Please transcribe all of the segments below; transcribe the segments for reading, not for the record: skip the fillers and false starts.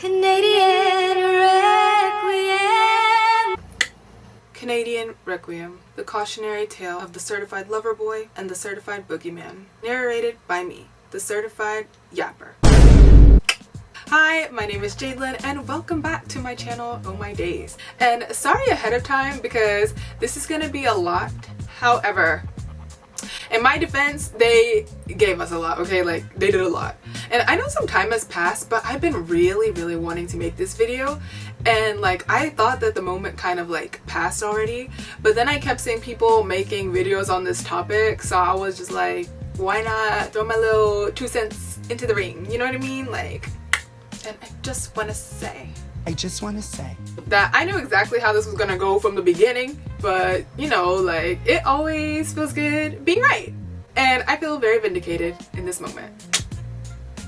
Canadian Requiem. Canadian Requiem, the cautionary tale of the certified lover boy and the certified boogeyman. Narrated by me, the certified yapper. Hi, my name is Jadelynn and welcome back to my channel, Oh My Days. And sorry ahead of time because this is gonna be a lot. However, in my defense, they gave us a lot, okay? Like, they did a lot. And I know some time has passed, but I've been really wanting to make this video. And like, I thought that the moment kind of like passed already, but then I kept seeing people making videos on this topic, so I was just like, why not throw my little 2 cents into the ring? You know what I mean? Like, and I just want to say that I knew exactly how this was gonna go from the beginning, but you know, like, it always feels good being right, and I feel very vindicated in this moment.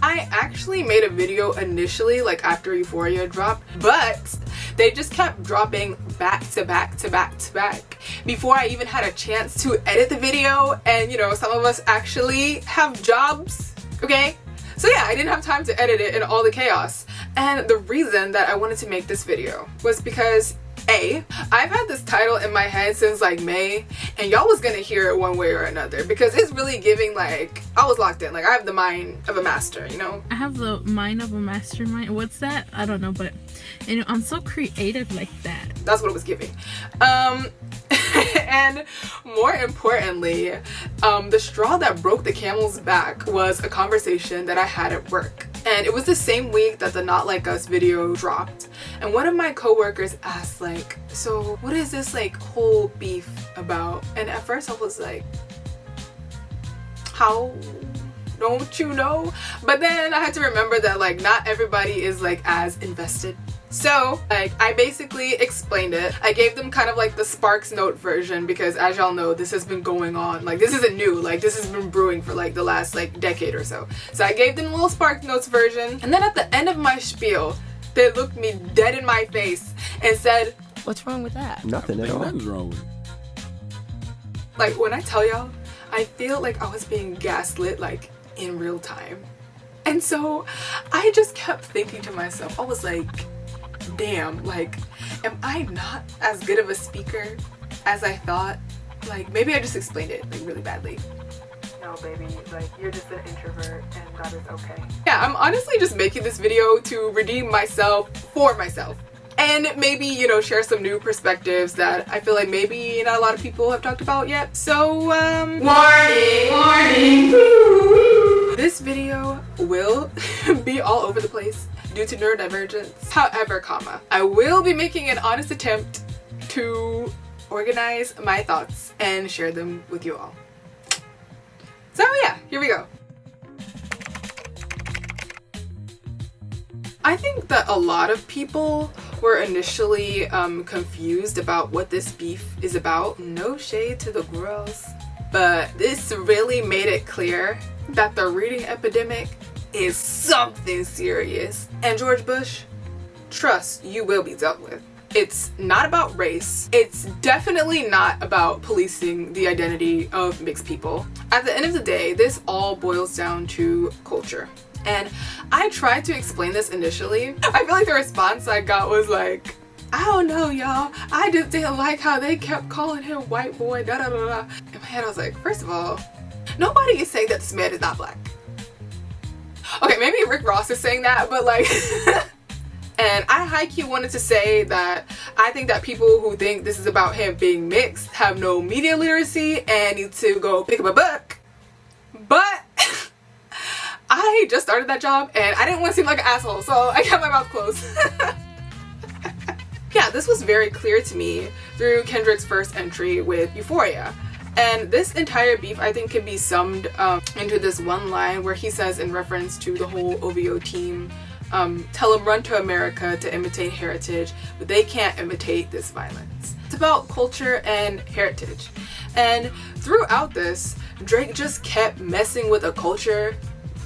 I actually made a video initially, like after Euphoria dropped, but they just kept dropping back to back before I even had a chance to edit the video. And you know, some of us actually have jobs, okay? So yeah, I didn't have time to edit it in all the chaos. And the reason that I wanted to make this video was because I've had this title in my head since like May, and y'all was gonna hear it one way or another because it's really giving like I was locked in. Like, I have the mind of a master, you know? I have the mind of a mastermind. What's that? I don't know, but you know, I'm so creative like that. That's what it was giving. And more importantly, the straw that broke the camel's back was a conversation that I had at work. And it was the same week that the Not Like Us video dropped. And one of my coworkers asked, like, so what is this like whole beef about? And at first I was like, how? Don't you know? But then I had to remember that like not everybody is like as invested. So like I basically explained it. I gave them kind of like the Sparks Note version because, as y'all know, this has been going on. Like, this isn't new. Like, this has been brewing for like the last like decade or so. So I gave them a little Sparks Notes version. And then at the end of my spiel, they looked me dead in my face and said, "What's wrong with that?" Nothing at all. Nothing's wrong with it. Like, when I tell y'all, I feel like I was being gaslit like in real time. And so I just kept thinking to myself, I was like, damn, like, am I not as good of a speaker as I thought? Like, maybe I just explained it like really badly. No, baby, like, you're just an introvert and that is okay. Yeah, I'm honestly just making this video to redeem myself for myself. And maybe, you know, share some new perspectives that I feel like maybe not a lot of people have talked about yet. So, warning! This video will be all over the place due to neurodivergence. However, I will be making an honest attempt to organize my thoughts and share them with you all. So yeah, here we go. I think that a lot of people were initially confused about what this beef is about. No shade to the girls, but this really made it clear that the reading epidemic is something serious. And George Bush, trust, you will be dealt with. It's not about race. It's definitely not about policing the identity of mixed people. At the end of the day, this all boils down to culture. And I tried to explain this initially. I feel like the response I got was like, I don't know, y'all. I just didn't like how they kept calling him white boy, da da da da. In my head I was like, first of all, nobody is saying that this man is not black. Okay, maybe Rick Ross is saying that, but like, and I high-key wanted to say that I think that people who think this is about him being mixed have no media literacy and need to go pick up a book. But I just started that job and I didn't want to seem like an asshole, so I kept my mouth closed. Yeah, this was very clear to me through Kendrick's first entry with Euphoria. And this entire beef, I think, can be summed into this one line where he says, in reference to the whole OVO team, tell them run to America to imitate heritage, but they can't imitate this violence. It's about culture and heritage. And throughout this, Drake just kept messing with a culture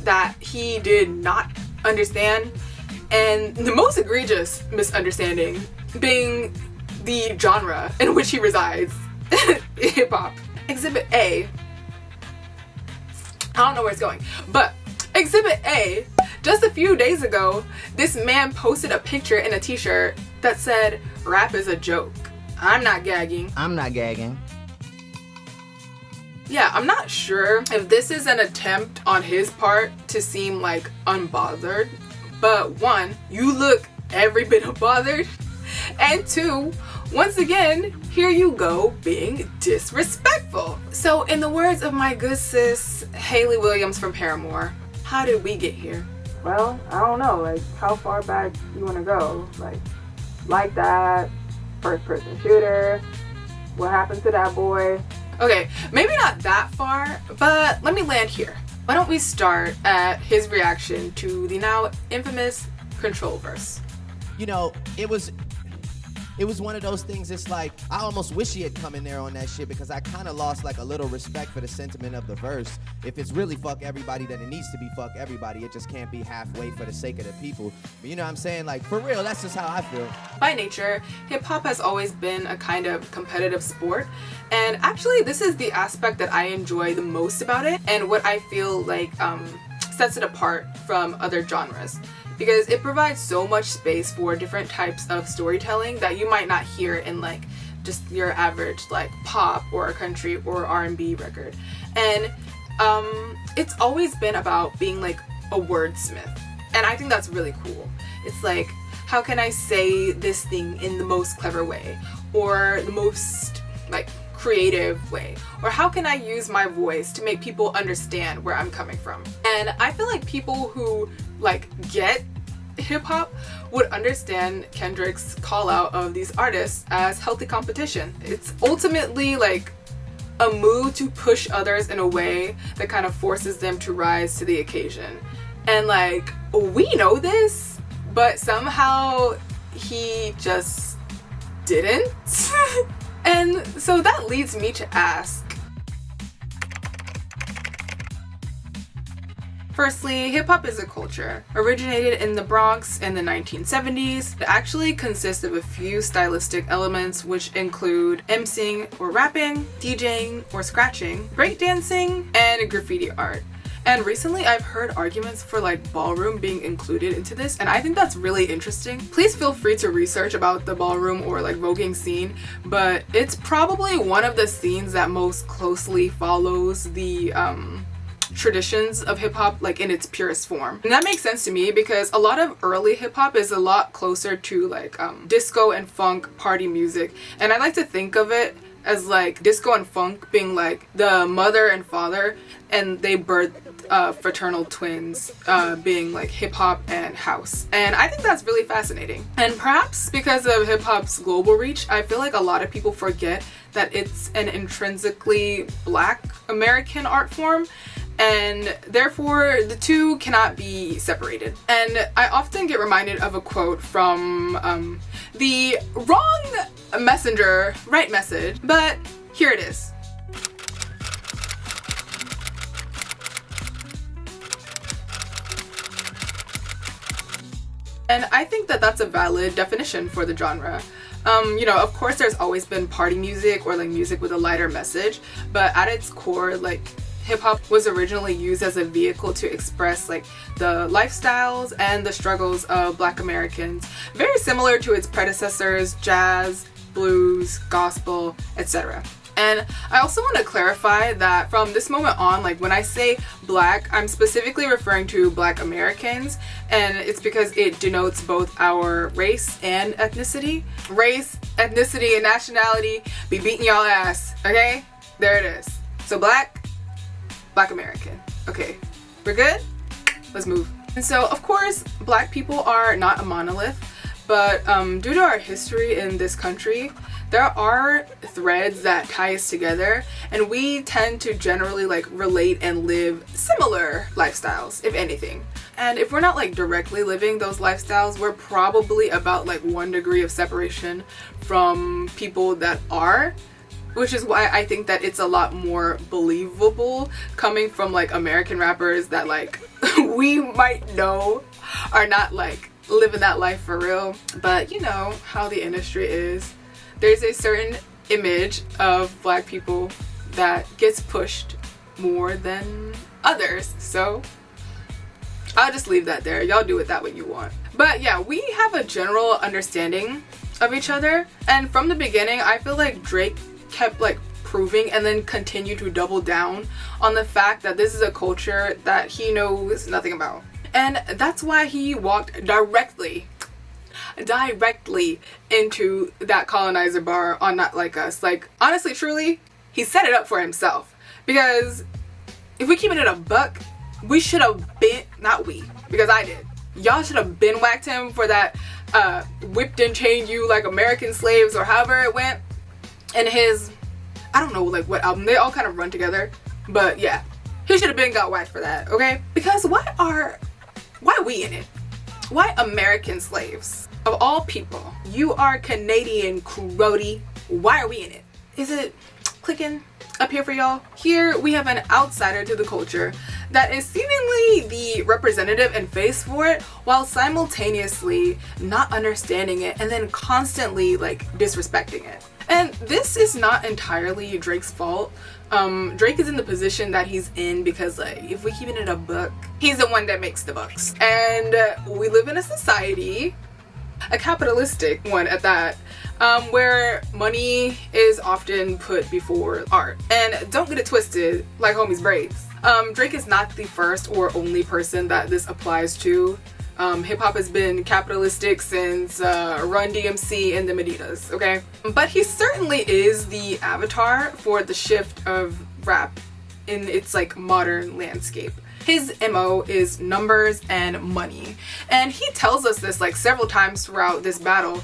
that he did not understand. And the most egregious misunderstanding being the genre in which he resides, hip-hop. Exhibit A, I don't know where it's going, but Exhibit A Just a few days ago, this man posted a picture in a t-shirt that said, "Rap is a joke. I'm not gagging." I'm not gagging. Yeah, I'm not sure if this is an attempt on his part to seem like unbothered, but one, you look every bit unbothered, and two, once again, here you go being disrespectful. So in the words of my good sis Hayley Williams from Paramore, how did we get here? Well, I don't know, like how far back you want to go? Like that, first person shooter, what happened to that boy? Okay, maybe not that far, but let me land here. Why don't we start at his reaction to the now infamous Control verse? You know, it was one of those things. It's like I almost wish he had come in there on that shit, because I kind of lost like a little respect for the sentiment of the verse. If it's really fuck everybody, then it needs to be fuck everybody. It just can't be halfway for the sake of the people. But you know what I'm saying? Like, for real, that's just how I feel. By nature, hip-hop has always been a kind of competitive sport, and actually this is the aspect that I enjoy the most about it, and what I feel like sets it apart from other genres, because it provides so much space for different types of storytelling that you might not hear in like just your average like pop or country or R&B record. And it's always been about being like a wordsmith, and I think that's really cool. It's like, how can I say this thing in the most clever way, or the most like creative way, or how can I use my voice to make people understand where I'm coming from? And I feel like people who like get hip-hop would understand Kendrick's call out of these artists as healthy competition. It's ultimately like a move to push others in a way that kind of forces them to rise to the occasion. And like, we know this, but somehow he just didn't. And so that leads me to ask, firstly, hip-hop is a culture. Originated in the Bronx in the 1970s, it actually consists of a few stylistic elements, which include emceeing or rapping, DJing or scratching, breakdancing, and graffiti art. And recently I've heard arguments for like ballroom being included into this, and I think that's really interesting. Please feel free to research about the ballroom or like voguing scene, but it's probably one of the scenes that most closely follows the traditions of hip-hop like in its purest form. And that makes sense to me because a lot of early hip-hop is a lot closer to like disco and funk party music, and I like to think of it as like disco and funk being like the mother and father, and they birthed fraternal twins being like hip-hop and house. And I think that's really fascinating. And perhaps because of hip-hop's global reach, I feel like a lot of people forget that it's an intrinsically Black American art form, and therefore the two cannot be separated. And I often get reminded of a quote from the wrong messenger, right message, but here it is. And I think that that's a valid definition for the genre. You know, of course there's always been party music or like music with a lighter message, but at its core, like, hip-hop was originally used as a vehicle to express like the lifestyles and the struggles of Black Americans, very similar to its predecessors, jazz, blues, gospel, etc. And I also want to clarify that from this moment on, like when I say Black, I'm specifically referring to Black Americans, and it's because it denotes both our race and ethnicity. Race, ethnicity, and nationality be beating y'all ass, okay? There it is. So Black American. Okay, we're good? Let's move. And so, of course, Black people are not a monolith, but due to our history in this country, there are threads that tie us together, and we tend to generally like relate and live similar lifestyles, if anything. And if we're not like directly living those lifestyles, we're probably about like 1 degree of separation from people that are, which is why I think that it's a lot more believable coming from like American rappers that like we might know are not like living that life for real. But you know how the industry is. There's a certain image of Black people that gets pushed more than others. So I'll just leave that there. Y'all do with that what you want. But yeah, we have a general understanding of each other, and from the beginning I feel like Drake kept like proving and then continued to double down on the fact that this is a culture that he knows nothing about. And that's why he walked directly into that colonizer bar on Not Like Us. Like, honestly, truly, he set it up for himself. Because if we keeping it a buck, we should have been, not we, because I did. Y'all should have been whacked him for that whipped and chained you like American slaves or however it went. And his, I don't know like what album, they all kind of run together. But yeah, he should have been got whacked for that, okay? Because why are we in it? Why American slaves? Of all people, you are Canadian, Crody. Why are we in it? Is it clicking up here for y'all? Here we have an outsider to the culture that is seemingly the representative and face for it, while simultaneously not understanding it and then constantly like disrespecting it. And this is not entirely Drake's fault. Drake is in the position that he's in because like if we keep it in a book, he's the one that makes the books. And we live in a society, a capitalistic one at that, where money is often put before art. And don't get it twisted, like homie's braids. Drake is not the first or only person that this applies to. Hip-hop has been capitalistic since Run DMC and the Meditas, okay? But he certainly is the avatar for the shift of rap in its like modern landscape. His MO is numbers and money. And he tells us this like several times throughout this battle.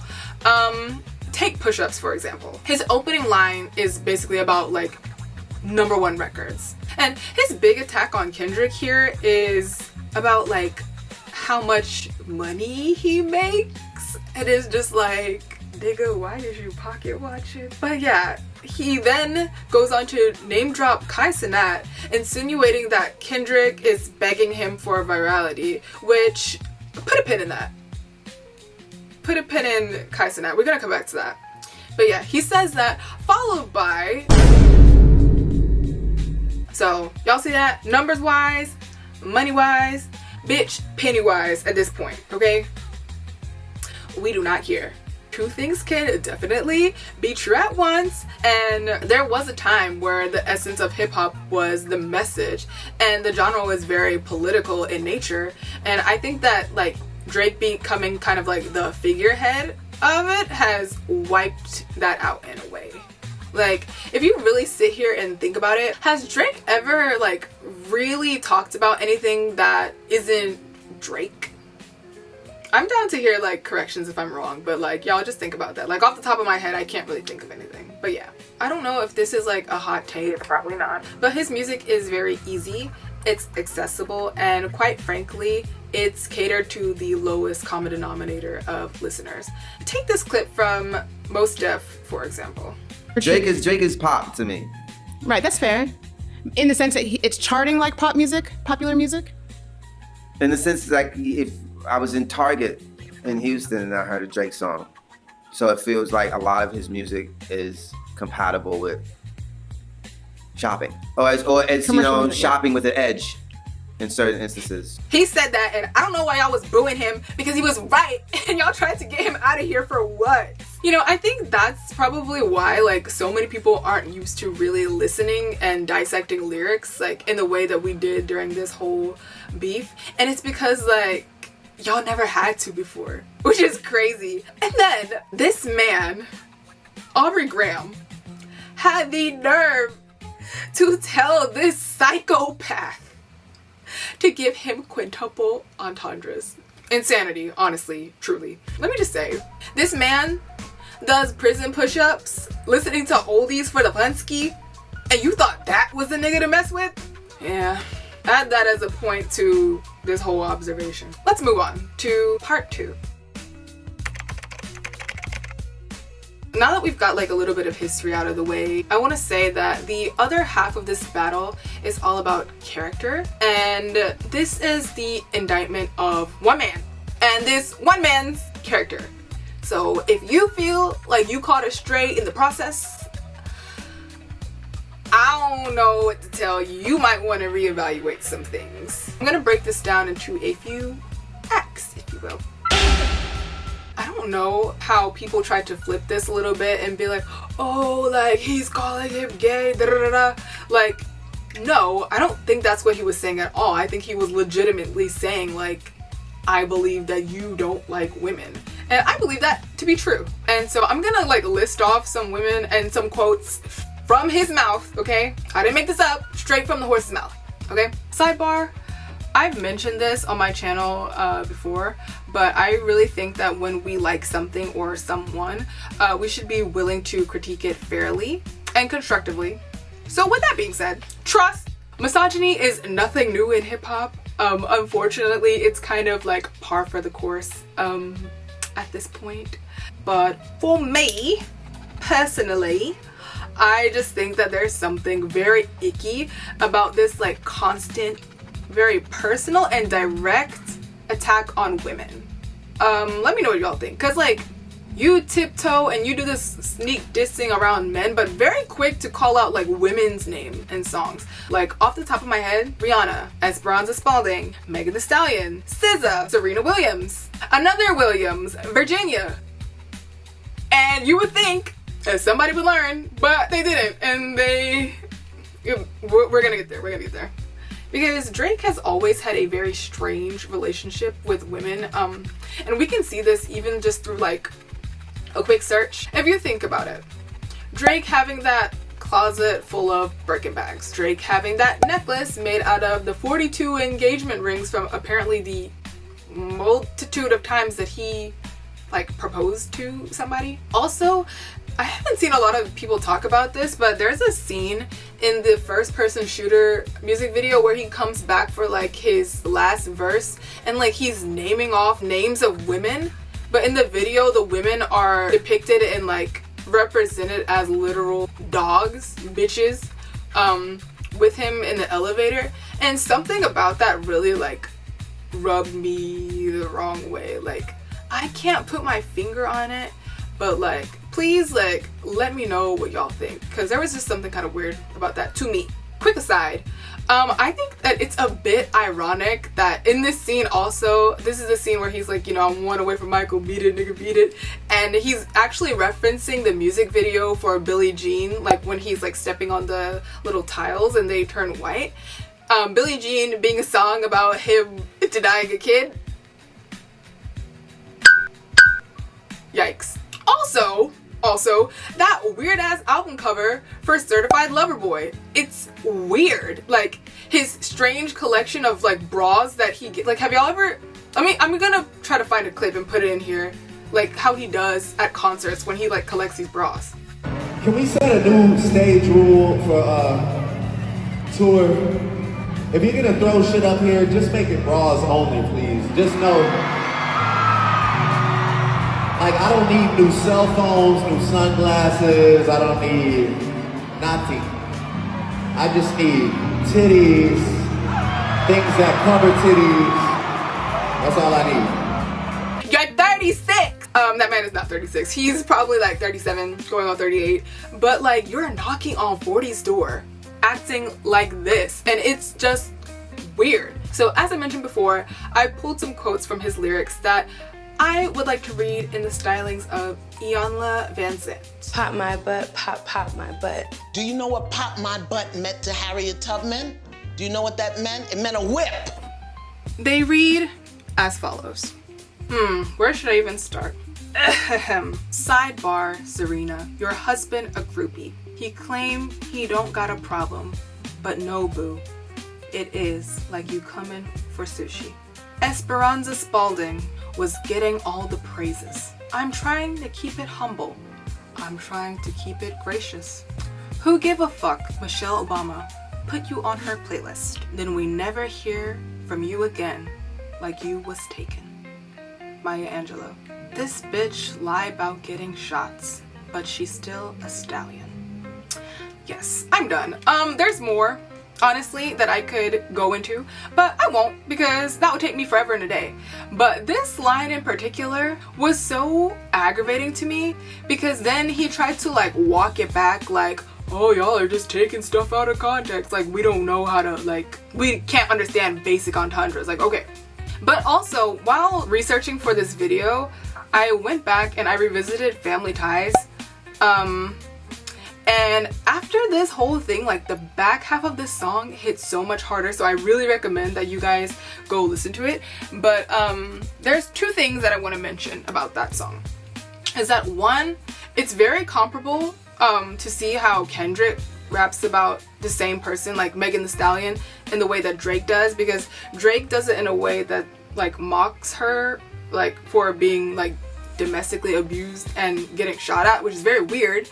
Take push-ups, for example. His opening line is basically about like #1 records. And his big attack on Kendrick here is about like how much money he makes. It is just like, nigga, why is you pocket watching? But yeah, he then goes on to name drop Kai Cenat, insinuating that Kendrick is begging him for virality, which, put a pin in that. Put a pin in Kai Cenat. We're gonna come back to that. But yeah, he says that, followed by, so y'all see that? Numbers wise, money wise, bitch, Pennywise at this point, okay? We do not care. Two things can definitely be true at once, and there was a time where the essence of hip-hop was the message and the genre was very political in nature, and I think that like Drake becoming kind of like the figurehead of it has wiped that out in a way. Like, if you really sit here and think about it, has Drake ever like really talked about anything that isn't Drake? I'm down to hear like corrections if I'm wrong, but like y'all just think about that. Like off the top of my head, I can't really think of anything. But yeah, I don't know if this is like a hot take, probably not. But his music is very easy, it's accessible, and quite frankly, it's catered to the lowest common denominator of listeners. Take this clip from Mos Def, for example. Drake is pop to me. Right, that's fair. In the sense that it's charting like pop music, popular music? In the sense like if I was in Target in Houston and I heard a Drake song. So it feels like a lot of his music is compatible with shopping. Or it's you know, shopping with an edge in certain instances. He said that, and I don't know why y'all was booing him because he was right, and y'all tried to get him out of here for what? You know, I think that's probably why like so many people aren't used to really listening and dissecting lyrics like in the way that we did during this whole beef. And it's because like y'all never had to before, which is crazy. And then this man, Aubrey Graham, had the nerve to tell this psychopath to give him quintuple entendres. Insanity, honestly, truly. Let me just say, this man does prison push-ups, listening to oldies for the Punsky, and you thought that was the nigga to mess with? Yeah, add that as a point to this whole observation. Let's move on to part 2. Now that we've got like a little bit of history out of the way, I want to say that the other half of this battle is all about character, and this is the indictment of one man and this one man's character. So if you feel like you caught a stray in the process, I don't know what to tell you. You might want to reevaluate some things. I'm gonna break this down into a few acts, if you will. I don't know how people tried to flip this a little bit and be like, oh, like he's calling him gay, da da da da. Like, no, I don't think that's what he was saying at all. I think he was legitimately saying, like, I believe that you don't like women. And I believe that to be true. And so I'm gonna like list off some women and some quotes from his mouth, okay? I didn't make this up, straight from the horse's mouth, okay? Sidebar, I've mentioned this on my channel before, but I really think that when we like something or someone, we should be willing to critique it fairly and constructively. So with that being said, trust. Misogyny is nothing new in hip hop. Unfortunately, it's kind of like par for the course at this point. But for me, personally, I just think that there's something very icky about this like constant, very personal and direct attack on women. Let me know what y'all think, because like you tiptoe and you do this sneak dissing around men, but very quick to call out like women's name in songs. Like off the top of my head, Rihanna, Esperanza Spalding, Megan Thee Stallion, SZA, Serena Williams, another Williams, Virginia. And you would think that somebody would learn, but they didn't. And we're gonna get there, Because Drake has always had a very strange relationship with women. And we can see this even just through like a quick search. If you think about it, Drake having that closet full of Birkin bags, Drake having that necklace made out of the 42 engagement rings from apparently the multitude of times that he like proposed to somebody. Also, I haven't seen a lot of people talk about this, but there's a scene in the first person shooter music video where he comes back for like his last verse and like he's naming off names of women, but in the video the women are depicted and like represented as literal dogs, bitches, with him in the elevator. And something about that really like rubbed me the wrong way. Like, I can't put my finger on it, but like, please like let me know what y'all think, because there was just something kind of weird about that to me. Quick aside, I think that it's a bit ironic that in this scene also, this is the scene where he's like, you know, I'm one away from Michael, beat it nigga, beat it, and he's actually referencing the music video for Billie Jean, like when he's like stepping on the little tiles and they turn white. Billie Jean being a song about him denying a kid. Yikes. Also, that weird ass album cover for Certified Lover Boy. It's weird. Like his strange collection of like bras that he get. Like, have y'all ever? I'm gonna try to find a clip and put it in here. Like how he does at concerts when he like collects these bras. Can we set a new stage rule for tour? If you're gonna throw shit up here, just make it bras only, please. Just know. Like, I don't need new cell phones, new sunglasses, I don't need nothing. I just need titties, things that cover titties. That's all I need. You're 36! That man is not 36. He's probably like 37, going on 38. But like, you're knocking on 40's door, acting like this. And it's just weird. So as I mentioned before, I pulled some quotes from his lyrics that I would like to read in the stylings of Iyanla Vanzant. Pop my butt, pop my butt. Do you know what pop my butt meant to Harriet Tubman? Do you know what that meant? It meant a whip. They read as follows. Where should I even start? Sidebar, Serena, your husband a groupie. He claimed he don't got a problem, but no boo. It is like you coming for sushi. Esperanza Spalding was getting all the praises. I'm trying to keep it humble. I'm trying to keep it gracious. Who give a fuck? Michelle Obama put you on her playlist. Then we never hear from you again like you was taken. Maya Angelou. This bitch lie about getting shots, but she's still a stallion. Yes, I'm done. There's more, honestly, that I could go into, but I won't because that would take me forever and a day. But this line in particular was so aggravating to me because then he tried to like walk it back like, oh, y'all are just taking stuff out of context. Like, we don't know how to, like, we can't understand basic entendres. Like, okay. But also, while researching for this video, I went back and I revisited Family Ties. And after this whole thing, like, the back half of this song hits so much harder, so I really recommend that you guys go listen to it. But there's two things that I want to mention about that song. Is that one, it's very comparable to see how Kendrick raps about the same person, like Megan Thee Stallion, in the way that Drake does, because Drake does it in a way that like mocks her, like, for being like domestically abused and getting shot at, which is very weird.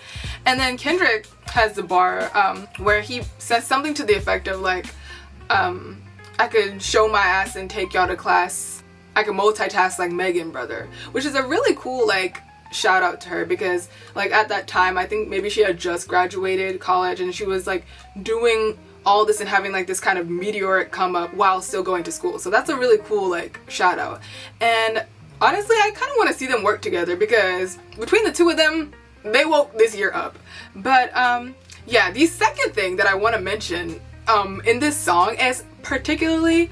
And then Kendrick has the bar where he says something to the effect of like, I could show my ass and take y'all to class. I could multitask like Megan, brother, which is a really cool like shout out to her, because like at that time I think maybe she had just graduated college and she was like doing all this and having like this kind of meteoric come up while still going to school. So that's a really cool like shout out. And honestly, I kind of want to see them work together, because between the two of them, they woke this year up. But yeah, the second thing that I want to mention in this song is particularly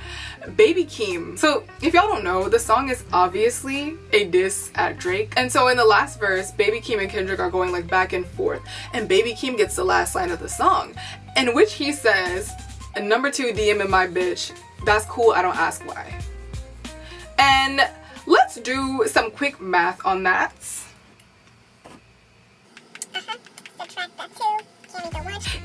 Baby Keem. So if y'all don't know, the song is obviously a diss at Drake. And so in the last verse, Baby Keem and Kendrick are going like back and forth. And Baby Keem gets the last line of the song, in which he says, "Number 2 DM in my bitch. That's cool, I don't ask why." And let's do some quick math on that.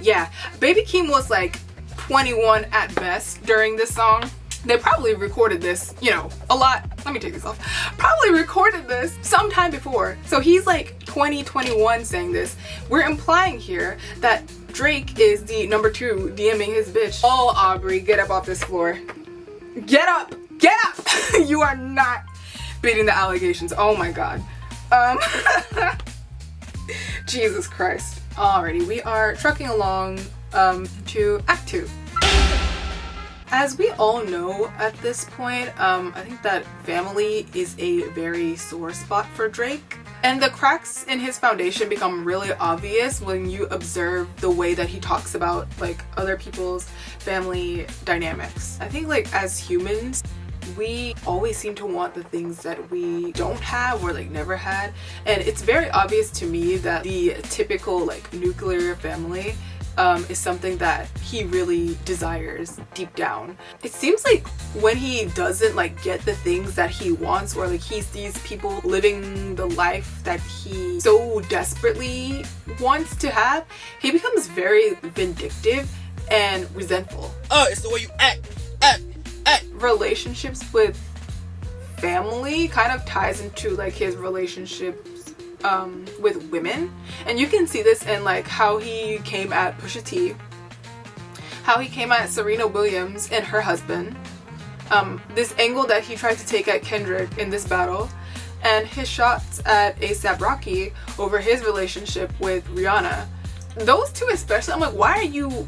Yeah, Baby Keem was like 21 at best during this song. They probably recorded this, you know, a lot. Let me take this off. Probably recorded this sometime before. So he's like 20, 21 saying this. We're implying here that Drake is the number 2 DMing his bitch. Oh, Aubrey, get up off this floor. Get up! Get up! You are not beating the allegations. Oh my god. Jesus Christ. Alrighty, we are trucking along to Act 2. As we all know at this point, I think that family is a very sore spot for Drake. And the cracks in his foundation become really obvious when you observe the way that he talks about like other people's family dynamics. I think like as humans, we always seem to want the things that we don't have or like never had. And it's very obvious to me that the typical like nuclear family is something that he really desires deep down. It seems like when he doesn't like get the things that he wants, or like he sees people living the life that he so desperately wants to have, he becomes very vindictive and resentful. Oh, it's the way you act. Relationships with family kind of ties into like his relationships with women, and you can see this in like how he came at Pusha T, how he came at Serena Williams and her husband, this angle that he tried to take at Kendrick in this battle, and his shots at A$AP Rocky over his relationship with Rihanna. Those two especially, I'm like, why are you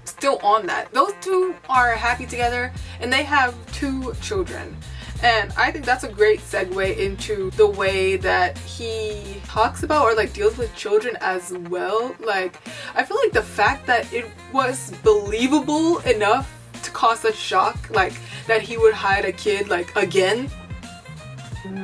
still on that? Those two are happy together and they have 2 children. And I think that's a great segue into the way that he talks about or like deals with children as well. Like, I feel like the fact that it was believable enough to cause such shock, like that he would hide a kid like again,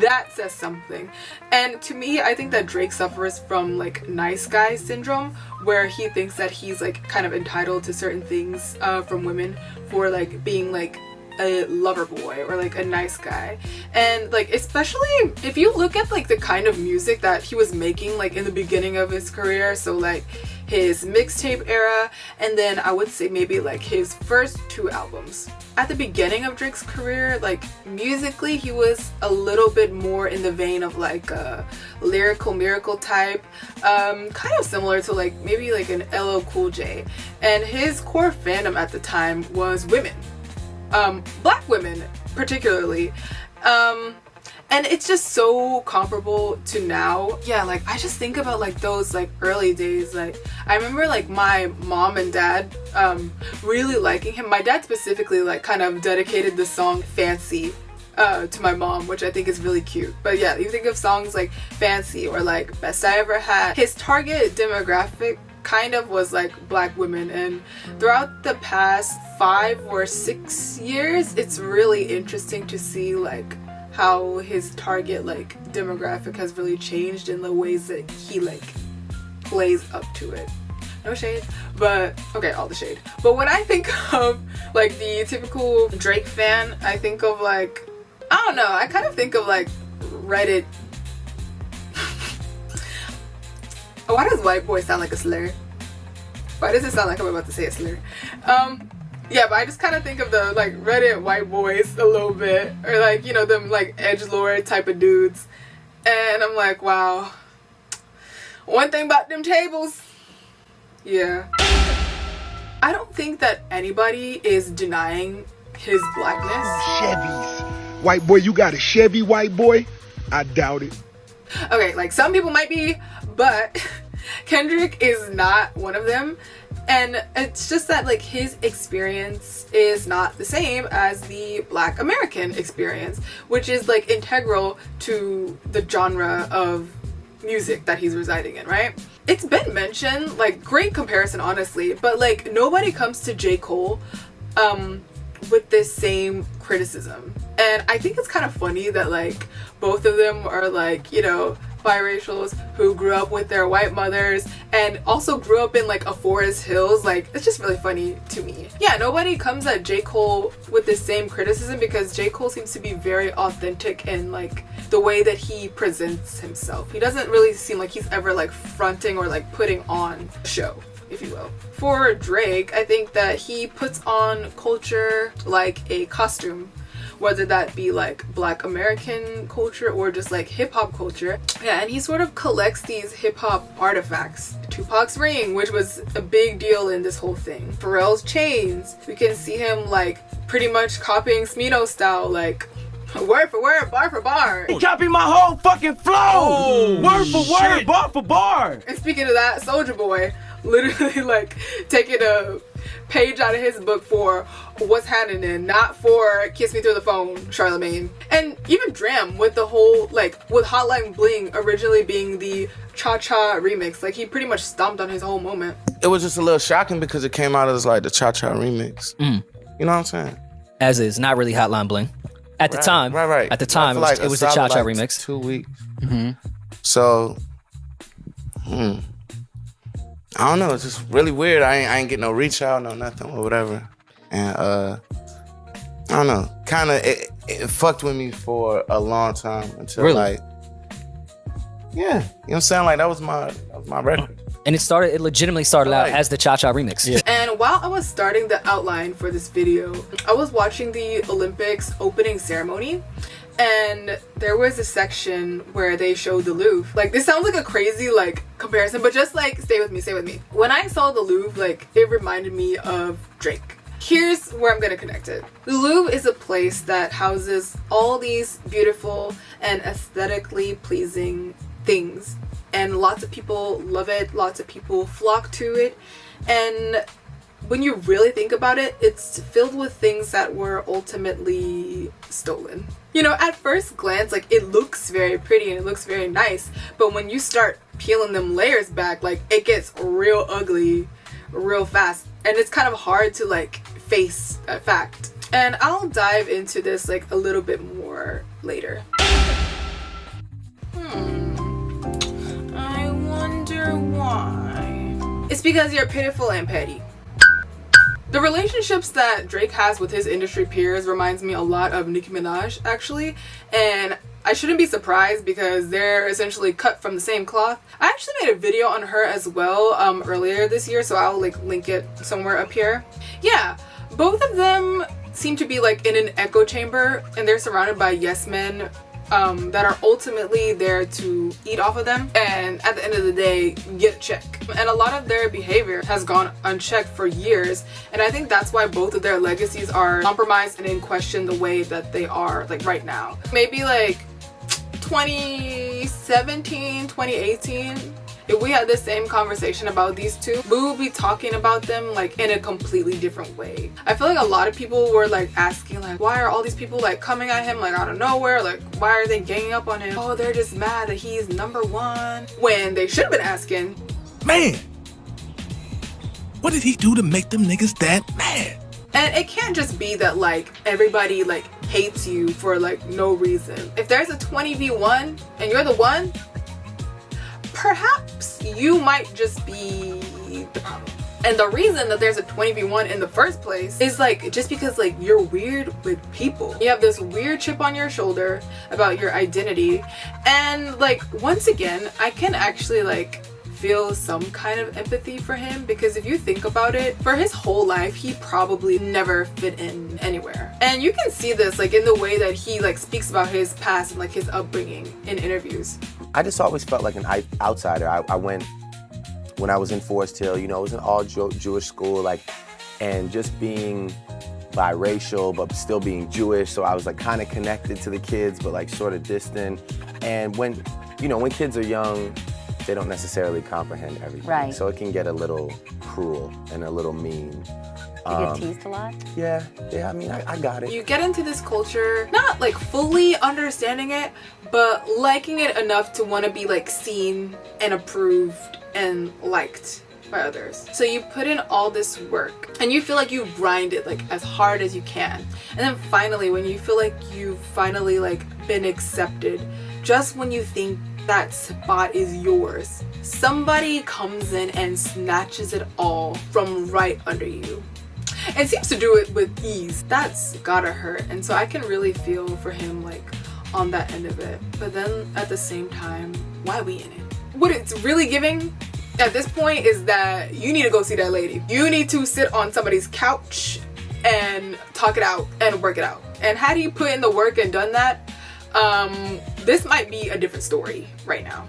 that says something. And to me, I think that Drake suffers from like nice guy syndrome, where he thinks that he's like kind of entitled to certain things from women for like being like a lover boy or like a nice guy. And like, especially if you look at like the kind of music that he was making like in the beginning of his career, so like his mixtape era, and then I would say maybe like his first 2 albums. At the beginning of Drake's career, like musically he was a little bit more in the vein of like a lyrical miracle type, kind of similar to like maybe like an LL Cool J. And his core fandom at the time was women, black women particularly. And it's just so comparable to now. Yeah, like I just think about like those like early days. Like I remember like my mom and dad really liking him. My dad specifically like kind of dedicated the song Fancy to my mom, which I think is really cute. But yeah, you think of songs like Fancy or like Best I Ever Had. His target demographic kind of was like black women, and throughout the past 5 or 6 years, it's really interesting to see like how his target like demographic has really changed in the ways that he like plays up to it. No shade, but okay, all the shade. But when I think of like the typical Drake fan, I think of like, I don't know, I kind of think of like Reddit. Why does white boy sound like a slur? Why does it sound like I'm about to say a slur? Yeah, but I just kind of think of the like Reddit white boys a little bit, or like, you know, them like edgelord type of dudes, and I'm like, wow. One thing about them tables, yeah. I don't think that anybody is denying his blackness. Chevys. White boy, you got a Chevy, white boy? I doubt it. Okay, like some people might be, but Kendrick is not one of them. And it's just that like his experience is not the same as the Black American experience, which is like integral to the genre of music that he's residing in, right? It's been mentioned, like great comparison honestly, but like nobody comes to J. Cole with this same criticism. And I think it's kind of funny that like both of them are like, you know, biracials who grew up with their white mothers and also grew up in like a Forest Hills. Like, it's just really funny to me. Yeah, nobody comes at J. Cole with the same criticism because J. Cole seems to be very authentic in like the way that he presents himself. He doesn't really seem like he's ever like fronting or like putting on a show, if you will. For Drake, I think that he puts on culture like a costume, whether that be like Black American culture or just like hip-hop culture. Yeah, and he sort of collects these hip-hop artifacts. Tupac's ring, which was a big deal in this whole thing. Pharrell's chains. We can see him like pretty much copying Smino style, like word for word, bar for bar. He copied my whole fucking flow! Word for word, bar for bar! And speaking of that, Soulja Boy literally like taking a page out of his book for What's Happening, not for Kiss Me Through the Phone, Charlemagne. And even Dram with the whole, like, with Hotline Bling originally being the Cha-Cha remix. Like, he pretty much stomped on his whole moment. It was just a little shocking because it came out as like the Cha-Cha remix. You know what I'm saying? As is, not really Hotline Bling. At the time. Right. At the time, like it was the Cha-Cha like remix. 2 weeks. So, I don't know, it's just really weird. I ain't get no reach out, no nothing or whatever. And I don't know, kind of it fucked with me for a long time until like, yeah, you know what I'm saying? Like that was my record. And it legitimately started out as the Cha-Cha remix. Yeah. And while I was starting the outline for this video, I was watching the Olympics opening ceremony. And there was a section where they showed the Louvre. Like, this sounds like a crazy, like, comparison, but just, like, stay with me. When I saw the Louvre, like, it reminded me of Drake. Here's where I'm gonna connect it. The Louvre is a place that houses all these beautiful and aesthetically pleasing things. And lots of people love it. Lots of people flock to it. And when you really think about it, it's filled with things that were ultimately stolen. You know, at first glance, like, it looks very pretty and it looks very nice, but when you start peeling them layers back, like, it gets real ugly real fast, and it's kind of hard to, like, face that fact. And I'll dive into this, like, a little bit more later. I wonder why. It's because you're pitiful and petty. The relationships that Drake has with his industry peers reminds me a lot of Nicki Minaj, actually, and I shouldn't be surprised because they're essentially cut from the same cloth. I actually made a video on her as well earlier this year, so I'll like link it somewhere up here. Yeah, both of them seem to be like in an echo chamber, and they're surrounded by yes men that are ultimately there to eat off of them and at the end of the day get a check. And a lot of their behavior has gone unchecked for years, and I think that's why both of their legacies are compromised and in question the way that they are like right now. Maybe like 2017, 2018, if we had the same conversation about these two, we would be talking about them like in a completely different way. I feel like a lot of people were like asking like, why are all these people like coming at him like out of nowhere? Like, why are they ganging up on him? Oh, they're just mad that he's #1. When they should have been asking, Man, What did he do to make them niggas that mad? And it can't just be that like everybody like hates you for like no reason. If there's a 20v1 and you're the one, perhaps you might just be the problem. And the reason that there's a 20v1 in the first place is like just because like you're weird with people. You have this weird chip on your shoulder about your identity. And like once again, I can actually like feel some kind of empathy for him, because if you think about it, for his whole life he probably never fit in anywhere. And you can see this like in the way that he like speaks about his past and like his upbringing in interviews. I just always felt like an outsider. I went, when I was in Forest Hill, you know, it was an all Jewish school, like, and just being biracial but still being Jewish, so I was like kind of connected to the kids but like sort of distant. And when, you know, when kids are young, they don't necessarily comprehend everything. Right. So it can get a little cruel and a little mean. You get teased a lot? Yeah, I mean, I got it. You get into this culture, not like fully understanding it, but liking it enough to want to be like seen and approved and liked by others. So you put in all this work and you feel like you grind it like as hard as you can. And then finally, when you feel like you've finally like been accepted, just when you think that spot is yours, somebody comes in and snatches it all from right under you. And seems to do it with ease. That's gotta hurt. And so I can really feel for him like on that end of it. But then at the same time, why we in it? What it's really giving at this point is that you need to go see that lady. You need to sit on somebody's couch and talk it out and work it out. And had he put in the work and done that, this might be a different story right now.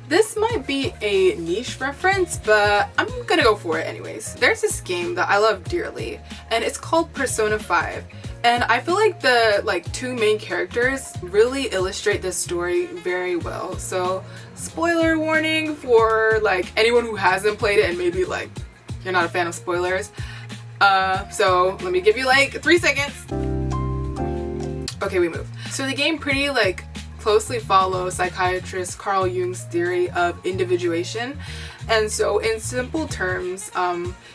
This might be a niche reference, but I'm gonna go for it anyways. There's this game that I love dearly, and it's called Persona 5. And I feel like the two main characters really illustrate this story very well. So spoiler warning for like anyone who hasn't played it and maybe like you're not a fan of spoilers. So let me give you like 3 seconds. Okay, we move. So the game pretty closely follows psychiatrist Carl Jung's theory of individuation. And so in simple terms,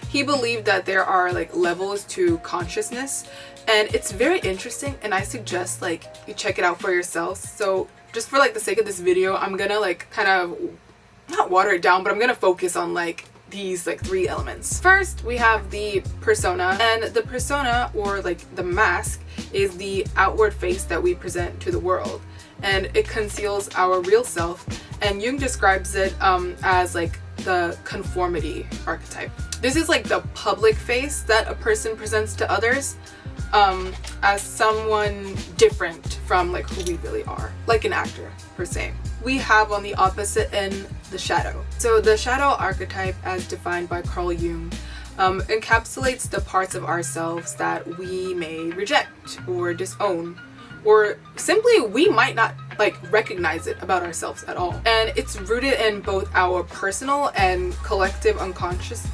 he believed that there are levels to consciousness, and it's very interesting, and I suggest you check it out for yourselves. So just for the sake of this video, I'm gonna kind of not water it down, but I'm gonna focus on these 3 elements. First, we have the persona, and the persona, or the mask, is the outward face that we present to the world, and it conceals our real self. And Jung describes it as the conformity archetype. This is the public face that a person presents to others as someone different from who we really are, like an actor per se. We have on the opposite end the shadow. So the shadow archetype, as defined by Carl Jung, encapsulates the parts of ourselves that we may reject or disown, or simply we might not recognize it about ourselves at all. And it's rooted in both our personal and collective unconscious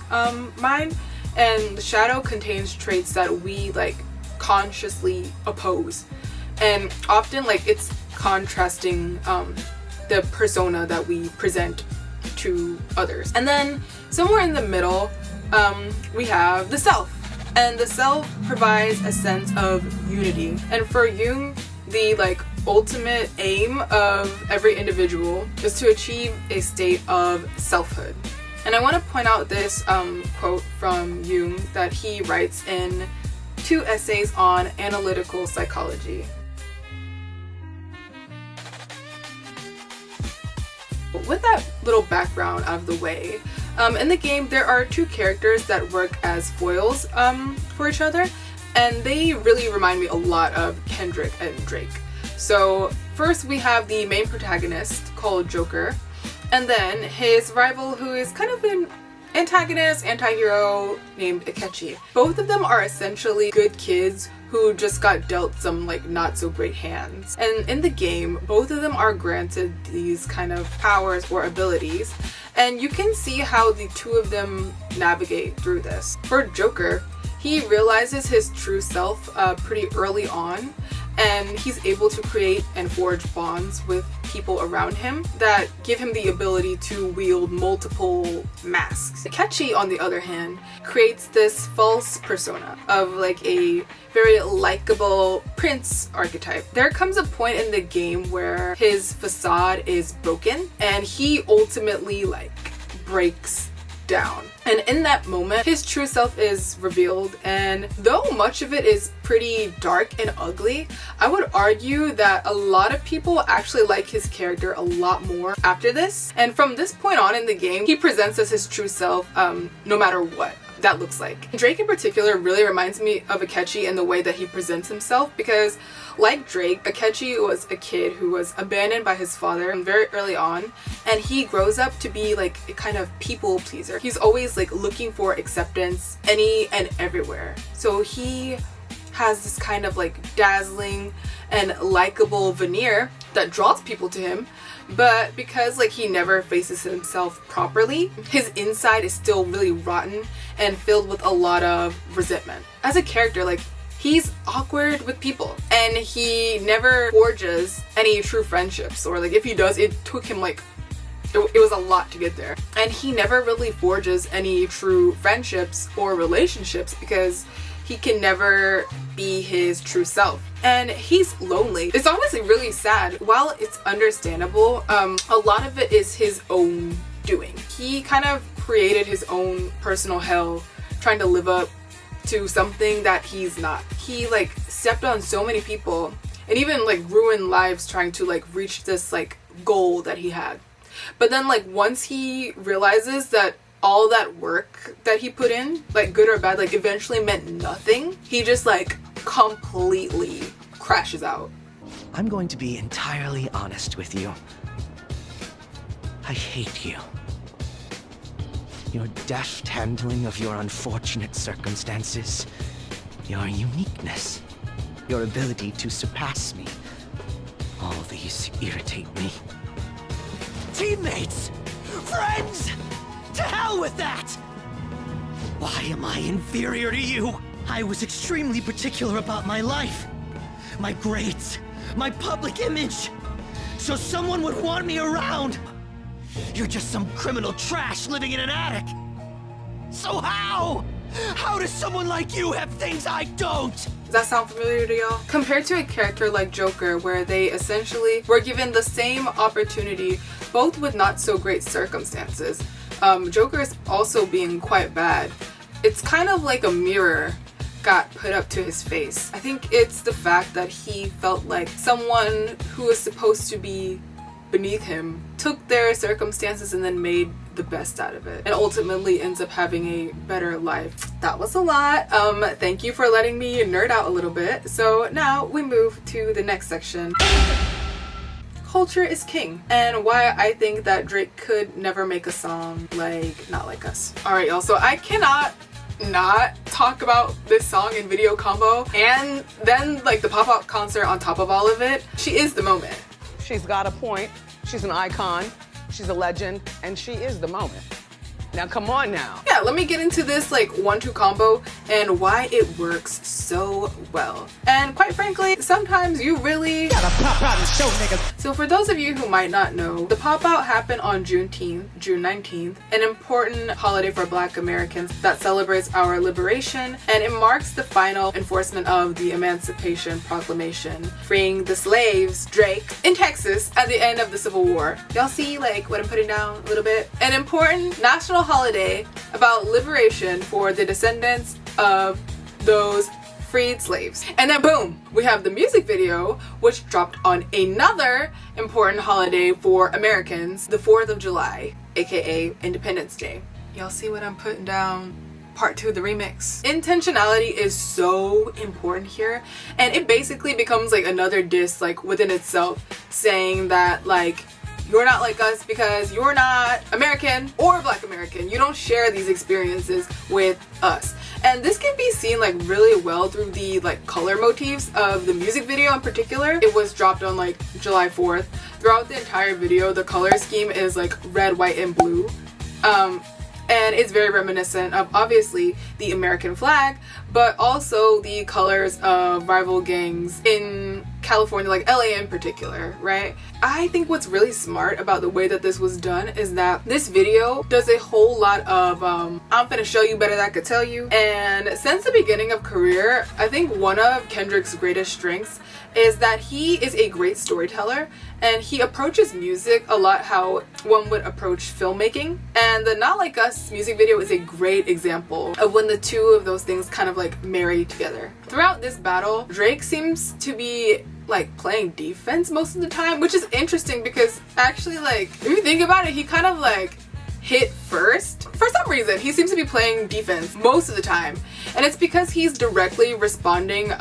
mind, and the shadow contains traits that we consciously oppose, and often it's contrasting the persona that we present to others. And then somewhere in the middle, we have the self. And the self provides a sense of unity. And for Jung, the ultimate aim of every individual is to achieve a state of selfhood. And I want to point out this quote from Jung that he writes in 2 essays on analytical psychology. With that little background out of the way, in the game there are 2 characters that work as foils for each other, and they really remind me a lot of Kendrick and Drake. So first we have the main protagonist called Joker, and then his rival, who is kind of an antagonist, anti-hero, named Akechi. Both of them are essentially good kids who just got dealt some not so great hands. And in the game, both of them are granted these kind of powers or abilities, and you can see how the 2 of them navigate through this. For Joker, he realizes his true self pretty early on, and he's able to create and forge bonds with people around him that give him the ability to wield multiple masks. Akechi, on the other hand, creates this false persona of like a very likable prince archetype. There comes a point in the game where his facade is broken and he ultimately like breaks down. And in that moment, his true self is revealed, and though much of it is pretty dark and ugly, I would argue that a lot of people actually like his character a lot more after this. And from this point on in the game, he presents as his true self no matter what that looks like. Drake in particular really reminds me of Akechi in the way that he presents himself, because like Drake, Akechi was a kid who was abandoned by his father very early on, and he grows up to be like a kind of people pleaser. He's always like looking for acceptance any and everywhere. So he has this kind of like dazzling and likable veneer that draws people to him, but because like he never faces himself properly, his inside is still really rotten and filled with a lot of resentment. As a character, like, he's awkward with people, and he never forges any true friendships, or like if he does, it took him like it was a lot to get there. And he never really forges any true friendships or relationships because he can never be his true self, and he's lonely. It's honestly really sad. While it's understandable, a lot of it is his own doing. He kind of created his own personal hell trying to live up to something that he's not. He like stepped on so many people and even like ruined lives trying to like reach this like goal that he had. But then like once he realizes that all that work that he put in, like good or bad, like eventually meant nothing, he just like completely crashes out. I'm going to be entirely honest with you. I hate you. Your deft handling of your unfortunate circumstances, your uniqueness, your ability to surpass me, all these irritate me. Teammates! Friends! To hell with that! Why am I inferior to you? I was extremely particular about my life, my grades, my public image, so someone would want me around. You're just some criminal trash living in an attic. So how? How does someone like you have things I don't? Does that sound familiar to y'all? Compared to a character like Joker, where they essentially were given the same opportunity, both with not so great circumstances, Joker is also being quite bad. It's kind of like a mirror got put up to his face. I think it's the fact that he felt like someone who was supposed to be beneath him took their circumstances and then made the best out of it, and ultimately ends up having a better life. That was a lot. Thank you for letting me nerd out a little bit. So now we move to the next section. Culture is king, and why I think that Drake could never make a song like Not Like Us. Alright y'all, so I cannot not talk about this song and video combo, and then like the pop-up concert on top of all of it. She is the moment. She's got a point. She's an icon. She's a legend, and she is the moment. Now come on now. Yeah, let me get into this like 1-2 combo and why it works so well. And quite frankly, sometimes you really gotta pop out and show niggas. So for those of you who might not know, the pop out happened on June 19th, an important holiday for Black Americans that celebrates our liberation, and it marks the final enforcement of the Emancipation Proclamation, freeing the slaves, Drake, in Texas at the end of the Civil War. Y'all see like what I'm putting down a little bit? An important national holiday about liberation for the descendants of those freed slaves. And then boom, we have the music video, which dropped on another important holiday for Americans, the 4th of July, aka Independence Day. Y'all see what I'm putting down? Part 2, the remix. Intentionality is so important here, and it basically becomes like another diss like within itself, saying that like you're not like us because you're not American or Black American. You don't share these experiences with us. And this can be seen like really well through the like color motifs of the music video in particular. It was dropped on like July 4th. Throughout the entire video, the color scheme is like red, white, and blue. and it's very reminiscent of obviously the American flag, but also the colors of rival gangs in California, like LA in particular, right? I think what's really smart about the way that this was done is that this video does a whole lot of I'm finna show you better than I could tell you. And since the beginning of career, I think one of Kendrick's greatest strengths is that he is a great storyteller, and he approaches music a lot how one would approach filmmaking. And the Not Like Us music video is a great example of when the two of those things kind of like marry together. Throughout this battle, Drake seems to be like playing defense most of the time, which is interesting because actually, like, if you think about it, he kind of like hit first. For some reason, he seems to be playing defense most of the time, and it's because he's directly responding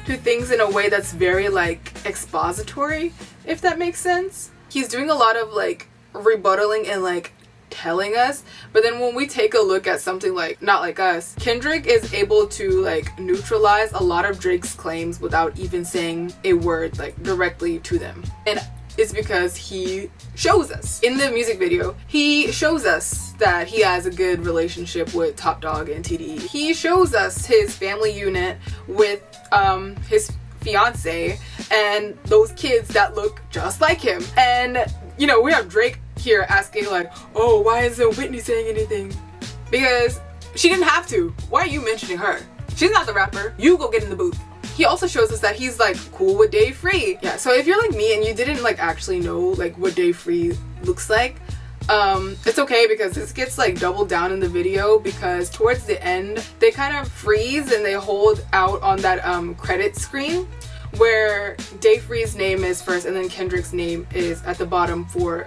to things in a way that's very like expository, if that makes sense. He's doing a lot of like rebuttaling and like telling us, but then when we take a look at something like Not Like Us, Kendrick is able to like neutralize a lot of Drake's claims without even saying a word like directly to them. And it's because he shows us. In the music video, he shows us that he has a good relationship with Top Dawg and TDE. He shows us his family unit with his fiance and those kids that look just like him. And you know, we have Drake here asking like, oh, why isn't Whitney saying anything? Because she didn't have to. Why are you mentioning her? She's not the rapper. You go get in the booth. He also shows us that he's like cool with Day Free. Yeah, so if you're like me and you didn't like actually know like what Day Free looks like, it's okay because this gets like doubled down in the video, because towards the end they kind of freeze and they hold out on that credit screen where Day Free's name is first and then Kendrick's name is at the bottom for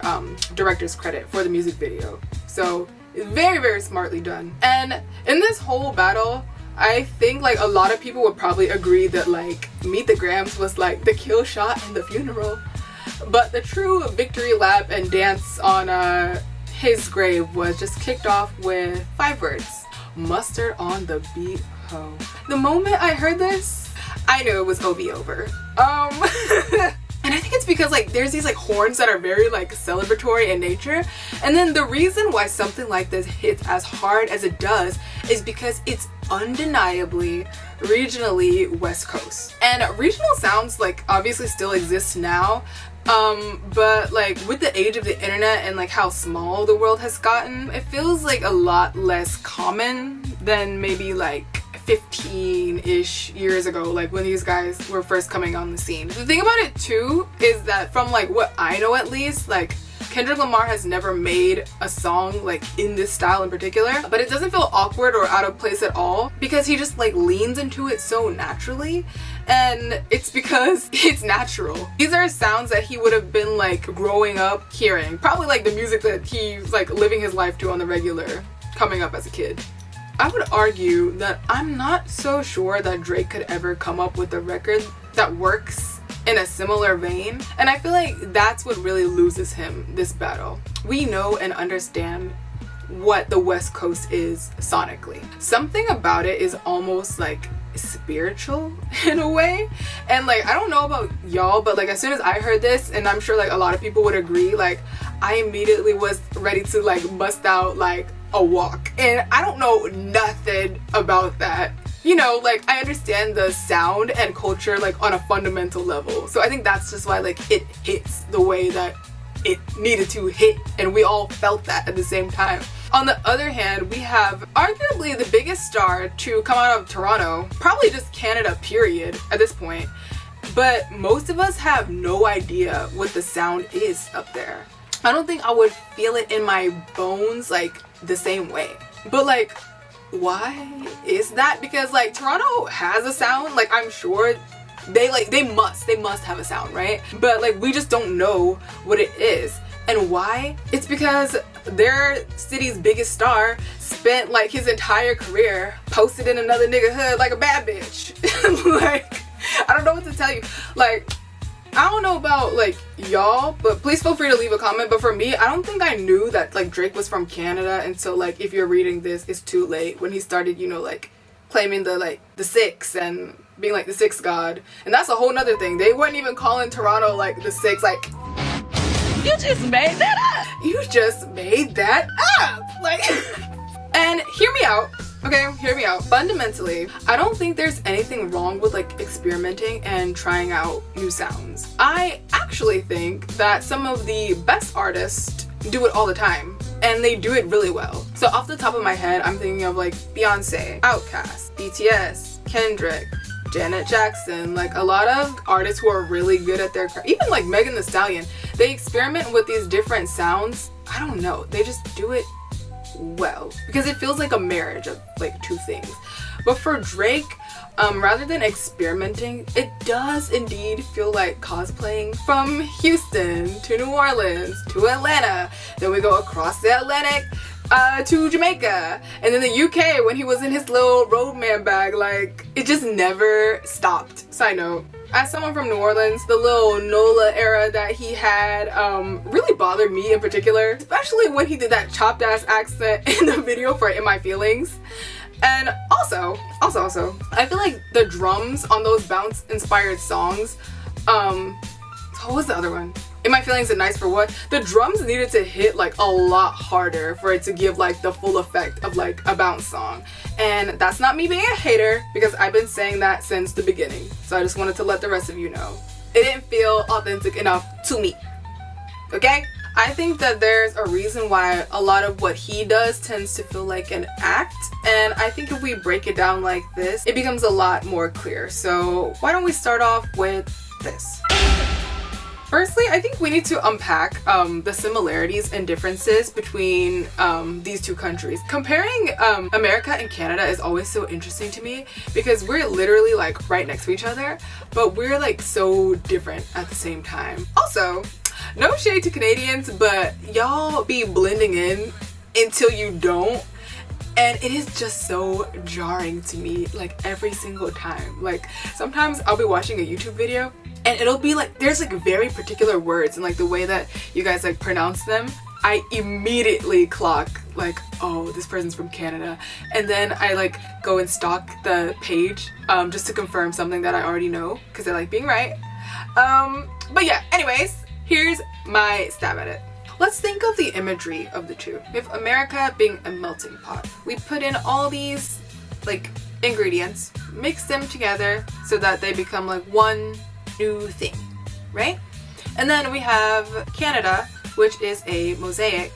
director's credit for the music video. So it's very, very smartly done. And in this whole battle, I think like a lot of people would probably agree that like Meet the Grams was like the kill shot in the funeral. But the true victory lap and dance on his grave was just kicked off with 5 words. Mustard on the beat, ho. The moment I heard this, I knew it was OB over. And I think it's because like there's these like horns that are very like celebratory in nature, and then the reason why something like this hits as hard as it does is because it's undeniably regionally West Coast. And regional sounds like obviously still exist now, but like with the age of the internet and like how small the world has gotten, it feels like a lot less common than maybe like 15-ish years ago, like when these guys were first coming on the scene. The thing about it too is that from like what I know at least, like Kendrick Lamar has never made a song like in this style in particular, but it doesn't feel awkward or out of place at all because he just like leans into it so naturally, and it's because it's natural. These are sounds that he would have been like growing up hearing, probably like the music that he's like living his life to on the regular coming up as a kid. I would argue that I'm not so sure that Drake could ever come up with a record that works in a similar vein, and I feel like that's what really loses him this battle. We know and understand what the West Coast is sonically. Something about it is almost like spiritual in a way, and like I don't know about y'all, but like as soon as I heard this, and I'm sure like a lot of people would agree, like I immediately was ready to like bust out like a walk. And I don't know nothing about that. You know, like I understand the sound and culture like on a fundamental level. So I think that's just why like it hits the way that it needed to hit, and we all felt that at the same time. On the other hand, we have arguably the biggest star to come out of Toronto, probably just Canada period at this point, but most of us have no idea what the sound is up there. I don't think I would feel it in my bones like the same way. But like, why is that? Because like Toronto has a sound, like I'm sure they must have a sound, right? But like we just don't know what it is. And why? It's because their city's biggest star spent like his entire career posted in another nigga hood like a bad bitch. Like, I don't know what to tell you. Like, I don't know about like y'all, but please feel free to leave a comment. But for me, I don't think I knew that like Drake was from Canada until like if you're reading this, it's too late, when he started, you know, like claiming the six and being like the sixth god. And that's a whole nother thing. They weren't even calling Toronto like the six, like You just made that up. You just made that up. Like, and hear me out. Okay, hear me out. Fundamentally, I don't think there's anything wrong with like experimenting and trying out new sounds. I actually think that some of the best artists do it all the time, and they do it really well. So off the top of my head, I'm thinking of like Beyonce, Outkast, BTS, Kendrick, Janet Jackson, like a lot of artists who are really good at their craft. Even like Megan Thee Stallion, they experiment with these different sounds. I don't know, they just do it well because it feels like a marriage of like two things. But for Drake, rather than experimenting, it does indeed feel like cosplaying from Houston to New Orleans to Atlanta. Then we go across the Atlantic to Jamaica, and then the UK when he was in his little roadman bag. Like, it just never stopped. Side note, as someone from New Orleans, the little NOLA era that he had really bothered me in particular, especially when he did that chopped ass accent in the video for In My Feelings. And also, I feel like the drums on those bounce inspired songs, what was the other one? In My Feelings and Nice for What? The drums needed to hit like a lot harder for it to give like the full effect of like a bounce song. And that's not me being a hater, because I've been saying that since the beginning. So I just wanted to let the rest of you know. It didn't feel authentic enough to me. Okay? I think that there's a reason why a lot of what he does tends to feel like an act, and I think if we break it down like this, it becomes a lot more clear. So why don't we start off with this? Firstly, I think we need to unpack the similarities and differences between these two countries. Comparing America and Canada is always so interesting to me, because we're literally like right next to each other, but we're like so different at the same time. Also, no shade to Canadians, but y'all be blending in until you don't. And it is just so jarring to me, like every single time. Like sometimes I'll be watching a YouTube video and it'll be like, there's like very particular words and like the way that you guys like pronounce them. I immediately clock like, oh, this person's from Canada. And then I like go and stalk the page just to confirm something that I already know, because I like being right. But yeah, anyways, here's my stab at it. Let's think of the imagery of the two. With America being a melting pot, we put in all these like ingredients, mix them together so that they become like one new thing, right? And then we have Canada, which is a mosaic.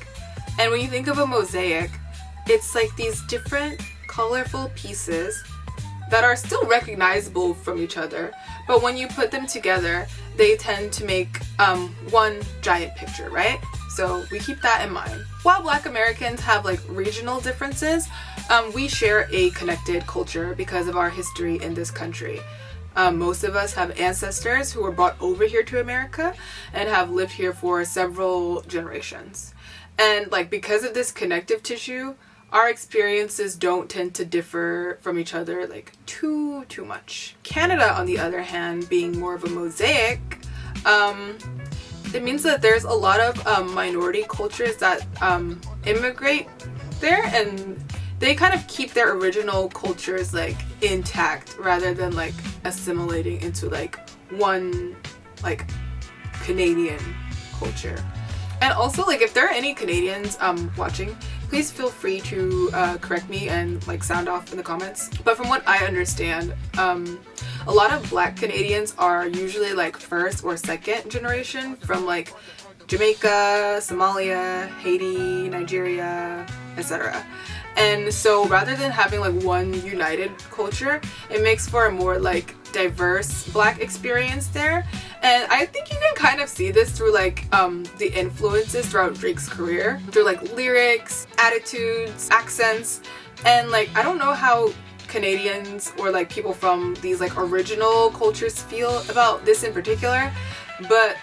And when you think of a mosaic, it's like these different colorful pieces that are still recognizable from each other, but when you put them together, they tend to make one giant picture, right? So we keep that in mind. While Black Americans have like regional differences, we share a connected culture because of our history in this country. Most of us have ancestors who were brought over here to America and have lived here for several generations. And like because of this connective tissue, our experiences don't tend to differ from each other like too much. Canada, on the other hand, being more of a mosaic, it means that there's a lot of minority cultures that immigrate there, and they kind of keep their original cultures like intact rather than like assimilating into like one like Canadian culture. And also, like, if there are any Canadians watching, please feel free to correct me and like sound off in the comments. But from what I understand, a lot of Black Canadians are usually like first or second generation from like Jamaica, Somalia, Haiti, Nigeria, etc. And so rather than having like one united culture, it makes for a more like diverse Black experience there. And I think you can kind of see this through like the influences throughout Drake's career, through like lyrics, attitudes, accents, and like I don't know how Canadians or like people from these like original cultures feel about this in particular, but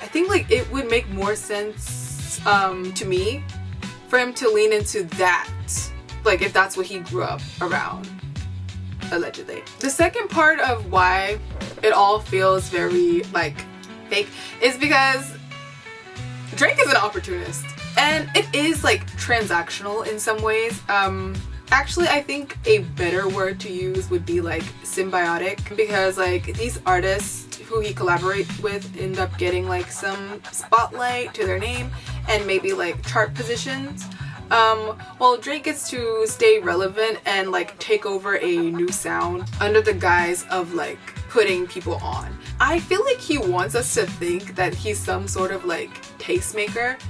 I think like it would make more sense to me for him to lean into that, like if that's what he grew up around, allegedly. The second part of why it all feels very like fake is because Drake is an opportunist, and it is like transactional in some ways. Actually, I think a better word to use would be like symbiotic, because like these artists who he collaborates with end up getting like some spotlight to their name and maybe like chart positions. While Drake gets to stay relevant and like take over a new sound under the guise of like putting people on. I feel like he wants us to think that he's some sort of like tastemaker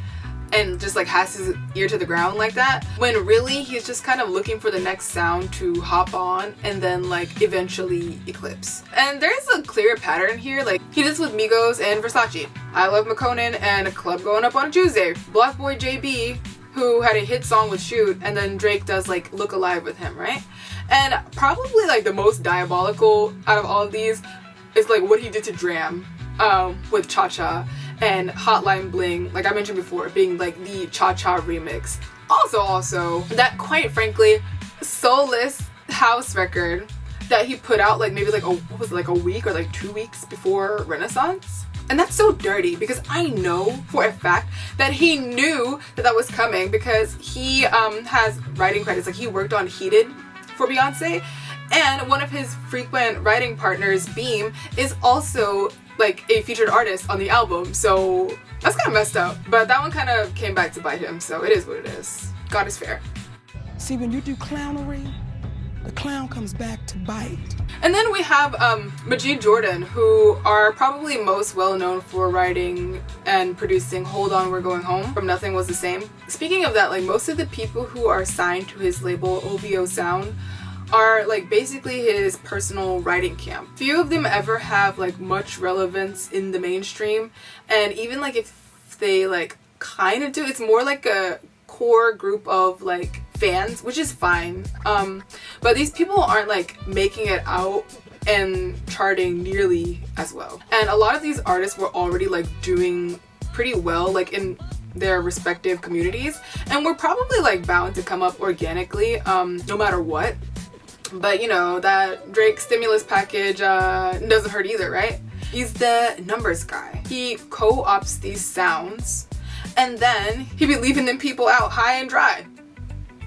and just like has his ear to the ground like that, when really he's just kind of looking for the next sound to hop on and then like eventually eclipse. And there's a clear pattern here, like he does with Migos and Versace, I Love McConan and A Club Going Up on a Tuesday, Block Boy JB, who had a hit song with Shoot, and then Drake does like Look Alive with him, right? And probably like the most diabolical out of all of these is like what he did to Dram with Cha Cha and Hotline Bling, like I mentioned before, being like the Cha Cha remix. Also, that quite frankly soulless house record that he put out like maybe like what was it, like a week or like 2 weeks before Renaissance? And that's so dirty because I know for a fact that he knew that that was coming because he has writing credits. Like he worked on Heated for Beyonce, and one of his frequent writing partners, Beam, is also like a featured artist on the album. So that's kind of messed up. But that one kind of came back to bite him, so it is what it is. God is fair. See, when you do clownery, the clown comes back to bite. And then we have Majid Jordan, who are probably most well known for writing and producing Hold On We're Going Home from Nothing Was the Same. Speaking of that, like most of the people who are signed to his label OVO Sound are like basically his personal writing camp. Few of them ever have like much relevance in the mainstream, and even like if they like kind of do, it's more like a core group of like fans, which is fine. But these people aren't like making it out and charting nearly as well. And a lot of these artists were already like doing pretty well like in their respective communities, and we're probably like bound to come up organically no matter what. But you know, that Drake stimulus package doesn't hurt either, right? He's the numbers guy. He co-ops these sounds and then he be leaving them people out high and dry.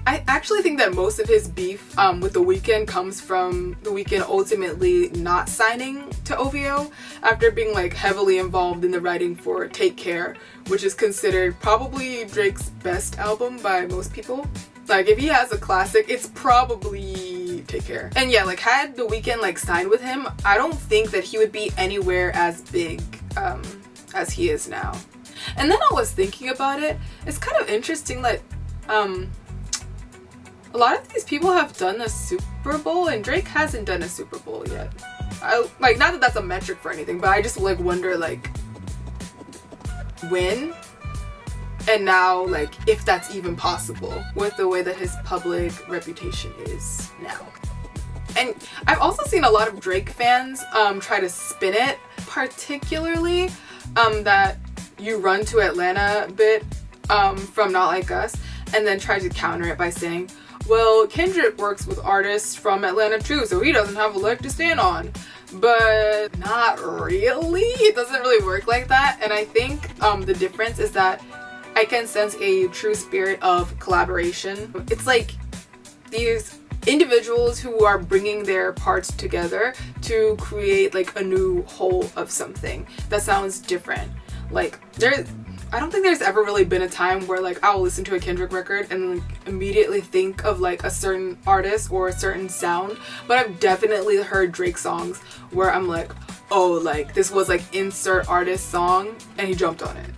I actually think that most of his beef with The Weeknd comes from The Weeknd ultimately not signing to OVO after being like heavily involved in the writing for Take Care, which is considered probably Drake's best album by most people. Like if he has a classic, it's probably Take Care. And yeah, like had The Weeknd like signed with him, I don't think that he would be anywhere as big as he is now. And then I was thinking about it, it's kind of interesting that a lot of these people have done a Super Bowl and Drake hasn't done a Super Bowl yet. Like, not that that's a metric for anything, but I just like wonder like when and now like if that's even possible with the way that his public reputation is now. And I've also seen a lot of Drake fans try to spin it, particularly that You Run to Atlanta bit from Not Like Us, and then try to counter it by saying, well, Kendrick works with artists from Atlanta too, so he doesn't have a leg to stand on. But not really. It doesn't really work like that. And I think the difference is that I can sense a true spirit of collaboration. It's like these individuals who are bringing their parts together to create like a new whole of something that sounds different. Like I don't think there's ever really been a time where like I'll listen to a Kendrick record and like immediately think of like a certain artist or a certain sound, but I've definitely heard Drake songs where I'm like, oh, like this was like insert artist song and he jumped on it.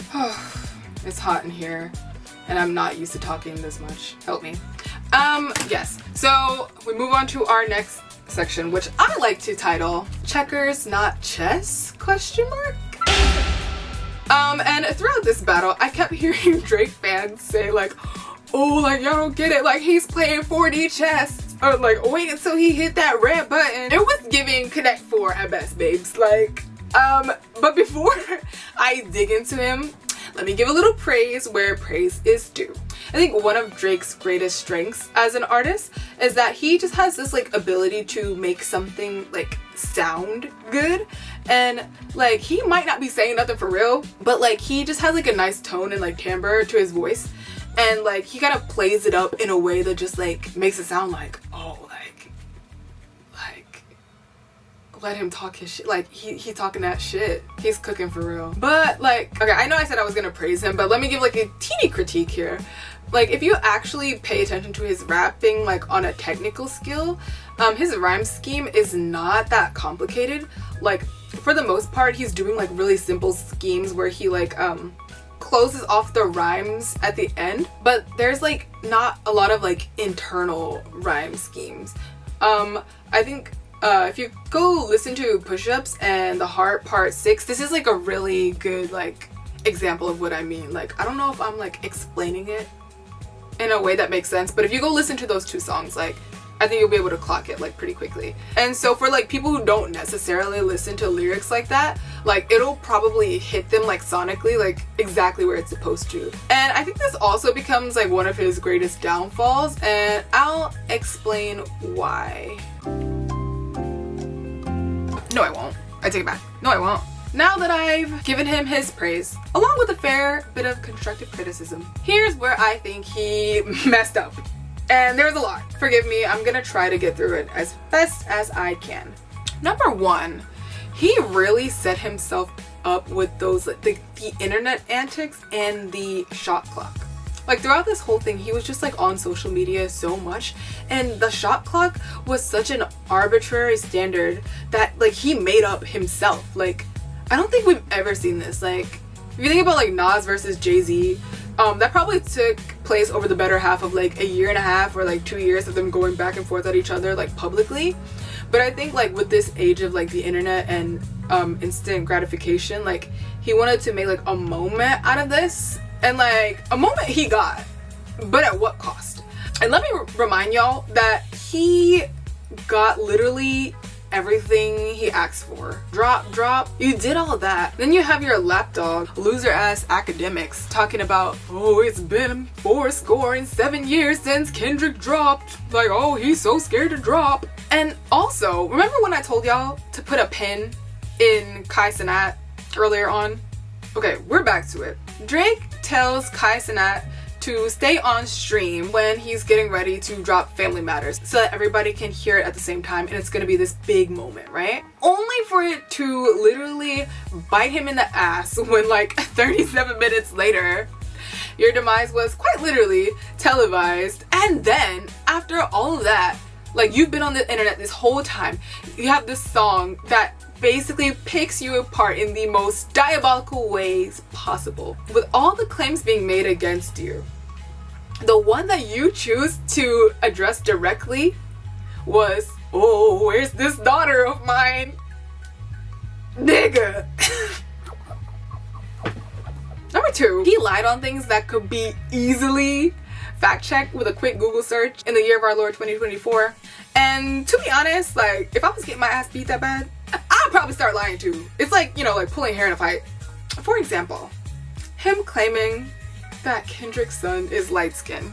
It's hot in here and I'm not used to talking this much. Help me. Yes, so we move on to our next section, which I like to title Checkers Not Chess ? And throughout this battle, I kept hearing Drake fans say like, oh, like y'all don't get it, like he's playing 4D chess, or like wait until he hit that red button. It was giving Connect 4 at best, babes. Like, but before I dig into him, let me give a little praise where praise is due. I think one of Drake's greatest strengths as an artist is that he just has this like ability to make something like sound good, and like he might not be saying nothing for real, but like he just has like a nice tone and like timbre to his voice, and like he kind of plays it up in a way that just like makes it sound like, oh, like let him talk his shit. Like, he talking that shit. He's cooking for real. But like, okay, I know I said I was gonna praise him, but let me give like a teeny critique here. Like, if you actually pay attention to his rapping, like on a technical skill, his rhyme scheme is not that complicated. Like, for the most part, he's doing like really simple schemes where he like closes off the rhymes at the end, but there's like not a lot of like internal rhyme schemes. I think if you go listen to Push-Ups and The Heart Part 6, this is like a really good like example of what I mean. Like, I don't know if I'm like explaining it in a way that makes sense, but if you go listen to those two songs, like, I think you'll be able to clock it like pretty quickly. And so for like people who don't necessarily listen to lyrics like that, like it'll probably hit them like sonically, like exactly where it's supposed to. And I think this also becomes like one of his greatest downfalls, and I'll explain why. No, I won't. I take it back. No, I won't. Now that I've given him his praise, along with a fair bit of constructive criticism, here's where I think he messed up. And there's a lot. Forgive me, I'm gonna try to get through it as best as I can. Number one, he really set himself up with those, like, the internet antics and the shot clock. Like, throughout this whole thing, he was just like on social media so much, and the shot clock was such an arbitrary standard that like he made up himself. Like, I don't think we've ever seen this. Like, if you think about like Nas versus Jay-Z, that probably took place over the better half of like a year and a half or like 2 years of them going back and forth at each other like publicly. But I think like with this age of like the internet and instant gratification, like he wanted to make like a moment out of this, and like a moment he got, but at what cost? And let me remind y'all that he got literally everything he asked for. Drop, you did all that. Then you have your lapdog, loser ass academics talking about, oh, it's been 407 years since Kendrick dropped. Like, oh, he's so scared to drop. And also, remember when I told y'all to put a pin in Kai Cenat earlier on? Okay, we're back to it. Drake tells Kai Cenat to stay on stream when he's getting ready to drop Family Matters so that everybody can hear it at the same time, and it's gonna be this big moment, right? Only for it to literally bite him in the ass when like 37 minutes later, your demise was quite literally televised. And then after all of that, like, you've been on the internet this whole time, you have this song that basically picks you apart in the most diabolical ways possible. With all the claims being made against you, the one that you choose to address directly was, oh, where's this daughter of mine? Nigga. Number two, he lied on things that could be easily fact-checked with a quick Google search in the year of our Lord 2024. And to be honest, like, if I was getting my ass beat that bad, I'd probably start lying too. It's like, you know, like pulling hair in a fight. For example, him claiming that Kendrick's son is light-skinned.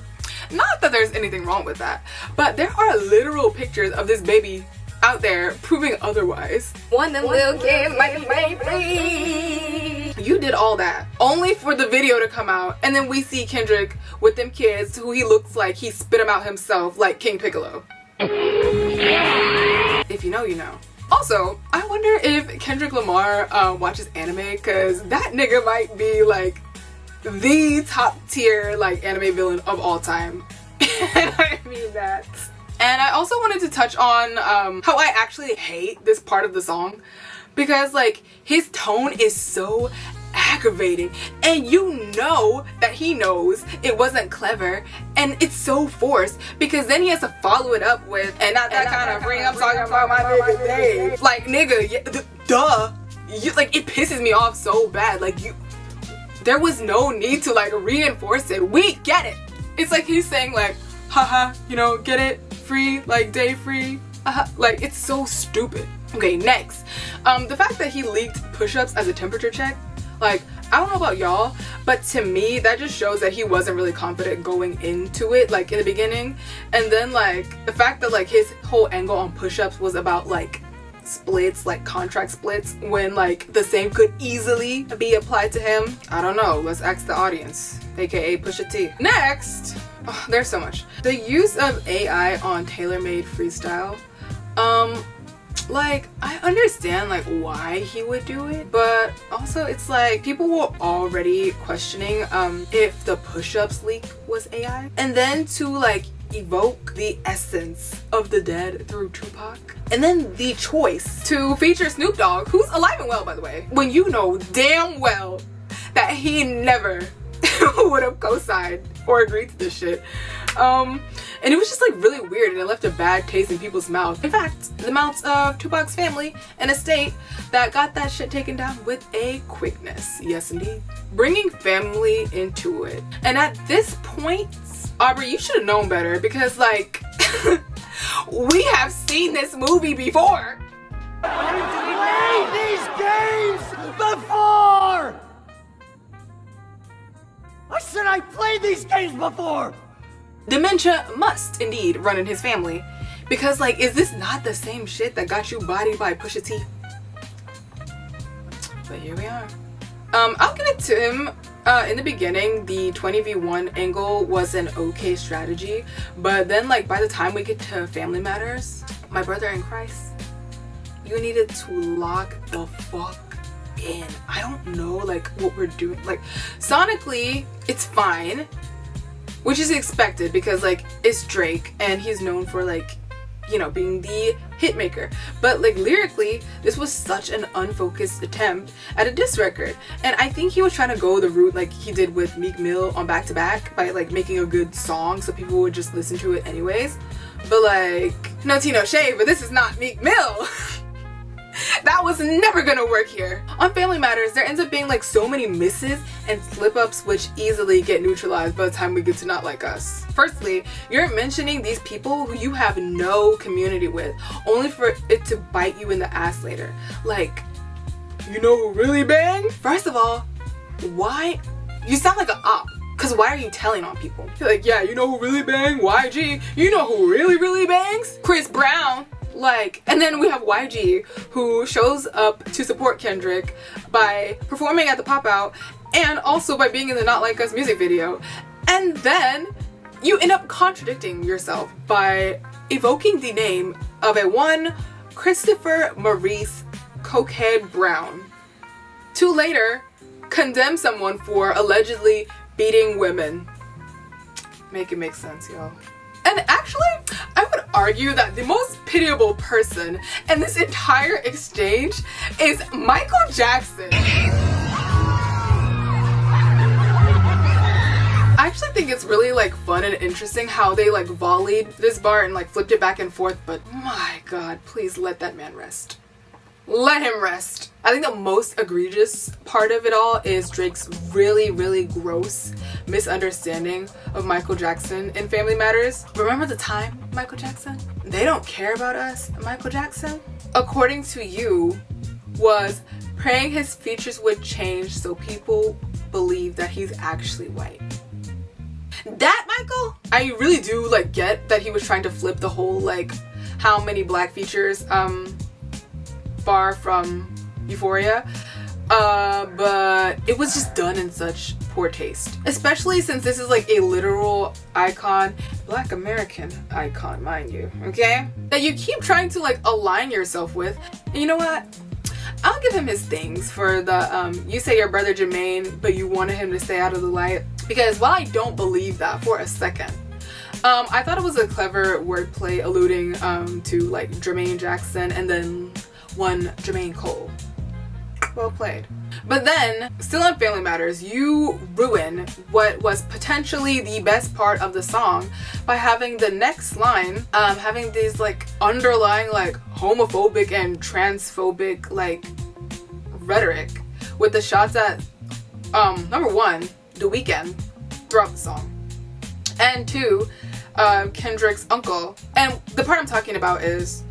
Not that there's anything wrong with that, but there are literal pictures of this baby out there proving otherwise. One of them little kids like baby. You did all that only for the video to come out, and then we see Kendrick with them kids who he looks like he spit them out himself, like King Piccolo. If you know, you know. Also, I wonder if Kendrick Lamar watches anime, because that nigga might be like the top tier like anime villain of all time. And I mean that. And I also wanted to touch on how I actually hate this part of the song, because like his tone is so aggravating, and you know that he knows it wasn't clever, and it's so forced, because then he has to follow it up with, and not that kind of ring, I'm talking about my nigga Dave. Like, nigga, duh. You, like, it pisses me off so bad. Like, there was no need to like reinforce it. We get it. It's like he's saying like, haha, you know, get it? Free, like day free. Like, it's so stupid. Okay, next. The fact that he leaked push-ups as a temperature check, like, I don't know about y'all, but to me, that just shows that he wasn't really confident going into it, like, in the beginning. And then, like, the fact that, like, his whole angle on push-ups was about, like, splits, like contract splits, when, like, the same could easily be applied to him. I don't know. Let's ask the audience, aka Pusha T. Next, oh, there's so much. The use of AI on tailor-made freestyle. Like, I understand like why he would do it, but also it's like people were already questioning if the push-ups leak was AI, and then to like evoke the essence of the dead through Tupac, and then the choice to feature Snoop Dogg, who's alive and well by the way, when you know damn well that he never would have co-signed or agreed to this shit. And it was just like really weird, and it left a bad taste in people's mouths. In fact, the mouths of Tupac's family and estate that got that shit taken down with a quickness. Yes, indeed. Bringing family into it. And at this point, Aubrey, you should have known better, because like, we have seen this movie before. Played these games before! I said I played these games before! Dementia must indeed run in his family, because like, is this not the same shit that got you bodied by Pusha T? But here we are. I'll give it to him. In the beginning, the 20v1 angle was an okay strategy, but then like by the time we get to Family Matters, my brother in Christ, you needed to lock the fuck in. I don't know like what we're doing. Like sonically, it's fine, which is expected because like it's Drake and he's known for like, you know, being the hit maker. But like lyrically, this was such an unfocused attempt at a diss record. And I think he was trying to go the route like he did with Meek Mill on Back to Back by like making a good song so people would just listen to it anyways. But like, no tea, no shade, but this is not Meek Mill. That was never gonna work here. On Family Matters, there ends up being like so many misses and slip-ups which easily get neutralized by the time we get to Not Like Us. Firstly, you're mentioning these people who you have no community with, only for it to bite you in the ass later. Like, you know who really banged? First of all, why? You sound like an op. Cause why are you telling on people? You're like, yeah, you know who really banged? YG. You know who really bangs? Chris Brown. Like, and then we have YG, who shows up to support Kendrick by performing at the Pop Out and also by being in the Not Like Us music video. And then you end up contradicting yourself by evoking the name of a one Christopher Maurice Cokehead Brown to later condemn someone for allegedly beating women. Make it make sense, y'all. And actually, I would argue that the most pitiable person in this entire exchange is Michael Jackson. I actually think it's really like fun and interesting how they like volleyed this bar and like flipped it back and forth, but my god, please let that man rest. Let him rest. I think the most egregious part of it all is Drake's really gross misunderstanding of Michael Jackson in Family Matters. Remember the time, Michael Jackson? They don't care about us, Michael Jackson? According to you, was praying his features would change so people believe that he's actually white. That Michael? I really do like get that he was trying to flip the whole like how many black features bar from Euphoria, but it was just done in such poor taste, especially since this is like a literal icon, Black American icon, mind you, okay, that you keep trying to like align yourself with. And you know what, I'll give him his things for the you say your brother Jermaine but you wanted him to stay out of the light, because while I don't believe that for a second, I thought it was a clever wordplay alluding to like Jermaine Jackson and then one Jermaine Cole. Well played. But then, still on Family Matters, you ruin what was potentially the best part of the song by having the next line having these like underlying like homophobic and transphobic like rhetoric with the shots at number one, The Weeknd throughout the song, and two, Kendrick's uncle. And the part I'm talking about is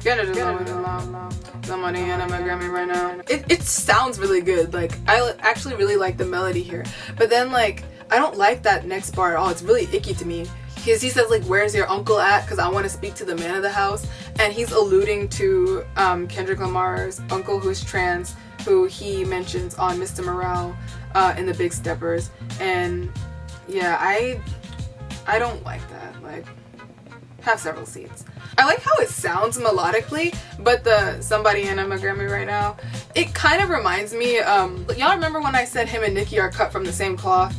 the money and I'm gonna Grammy right now. It sounds really good. Like, I actually really like the melody here. But then like, I don't like that next bar at all. It's really icky to me. Because he says like, where's your uncle at? Because I want to speak to the man of the house. And he's alluding to Kendrick Lamar's uncle who's trans, who he mentions on Mr. Morale in The Big Steppers. And yeah, I don't like that. Like, have several seats. I like how it sounds melodically, but the Somebody and I'm a Grammy right now, it kind of reminds me, y'all remember when I said him and Nicki are cut from the same cloth?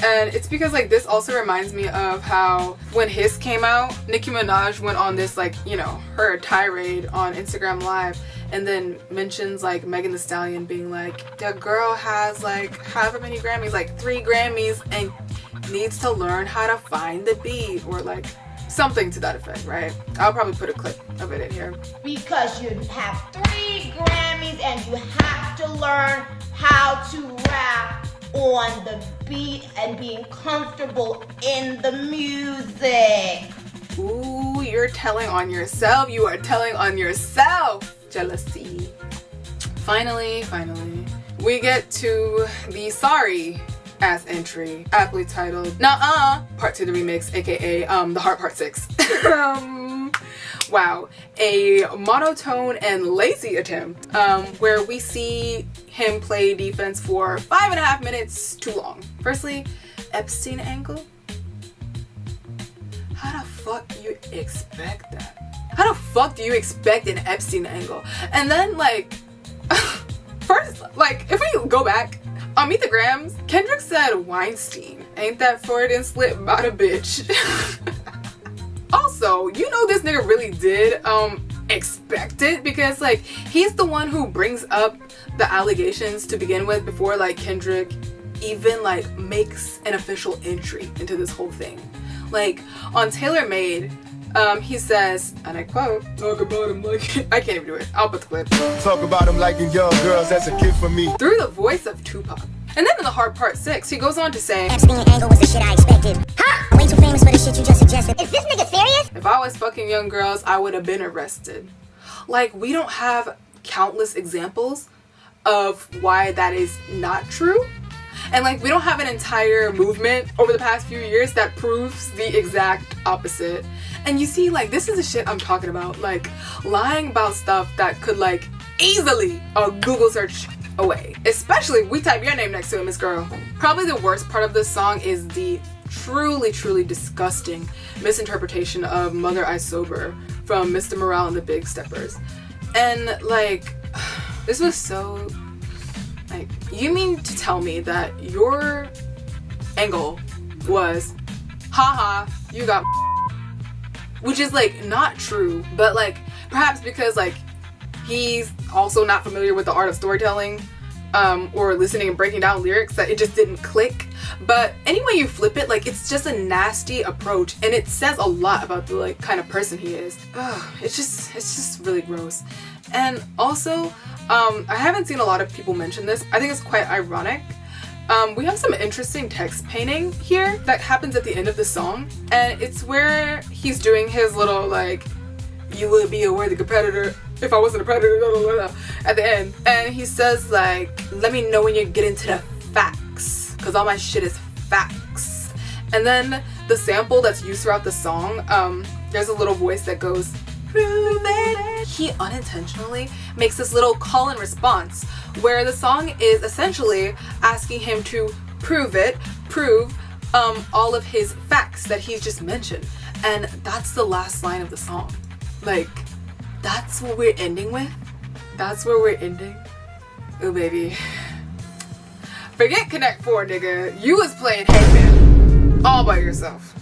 And it's because like this also reminds me of how when His came out, Nicki Minaj went on this like, you know, her tirade on Instagram Live and then mentions like Megan Thee Stallion being like, the girl has like however many Grammys, like 3 Grammys and needs to learn how to find the beat or like something to that effect, right? I'll probably put a clip of it in here. Because you have 3 Grammys and you have to learn how to rap on the beat and being comfortable in the music. Ooh, you're telling on yourself. You are telling on yourself. Jealousy. Finally, we get to the sorry ass entry, aptly titled Nuh-uh, Part 2 the remix, aka the Heart Part 6. Wow, a monotone and lazy attempt where we see him play defense for 5.5 minutes too long. Firstly, Epstein angle. How the fuck do you expect that? How the fuck do you expect an Epstein angle? And then like, first, like if we go back, on Meet the Grams, Kendrick said Weinstein. Ain't that Freudian slip about a bitch? Also, you know this nigga really did expect it because like he's the one who brings up the allegations to begin with before like Kendrick even like makes an official entry into this whole thing. Like on Tailor Made, he says, and I quote, talk about him like I can't even do it. I'll put the clip. Talk about him like young girls, that's a gift for me. Through the voice of Tupac. And then in the Heart Part 6, he goes on to say, Epstein angle was the shit I expected. Ha! I'm way too famous for the shit you just suggested. Is this nigga serious? If I was fucking young girls, I would have been arrested. Like, we don't have countless examples of why that is not true. And like, we don't have an entire movement over the past few years that proves the exact opposite. And you see, like, this is the shit I'm talking about. Like, lying about stuff that could, like, easily a Google search away. Especially if we type your name next to it, Miss Girl. Probably the worst part of this song is the truly disgusting misinterpretation of Mother I Sober from Mr. Morale and the Big Steppers. And, like, this was so... Like, you mean to tell me that your angle was, haha, you got which is like not true, but like perhaps because like he's also not familiar with the art of storytelling or listening and breaking down lyrics, that it just didn't click. But anyway you flip it, like it's just a nasty approach and it says a lot about the like kind of person he is. Ugh, it's just really gross. And also I haven't seen a lot of people mention this. I think it's quite ironic. We have some interesting text painting here that happens at the end of the song, and it's where he's doing his little like, you would be a worthy competitor if I wasn't a predator, blah, blah, blah, at the end. And he says like, let me know when you get into the facts, because all my shit is facts. And then the sample that's used throughout the song, there's a little voice that goes, prove it. He unintentionally makes this little call and response where the song is essentially asking him to prove all of his facts that he's just mentioned. And that's the last line of the song. Like, that's what we're ending with? That's where we're ending? Oh baby. Forget Connect 4, nigga. You was playing Hangman all by yourself.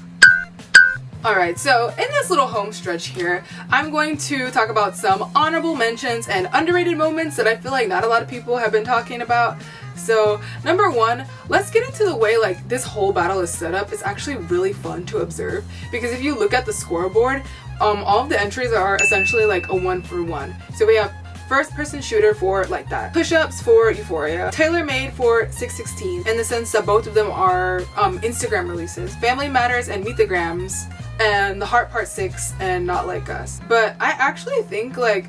Alright, so in this little home stretch here, I'm going to talk about some honorable mentions and underrated moments that I feel like not a lot of people have been talking about. So, number one, let's get into the way like this whole battle is set up. It's actually really fun to observe because if you look at the scoreboard, all of the entries are essentially like a 1-for-1. So we have first person shooter for Like That, push-ups for Euphoria, Tailor Made for 616, in the sense that both of them are Instagram releases, Family Matters and Meet the Grams, and the Heart Part 6 and Not Like Us. But I actually think like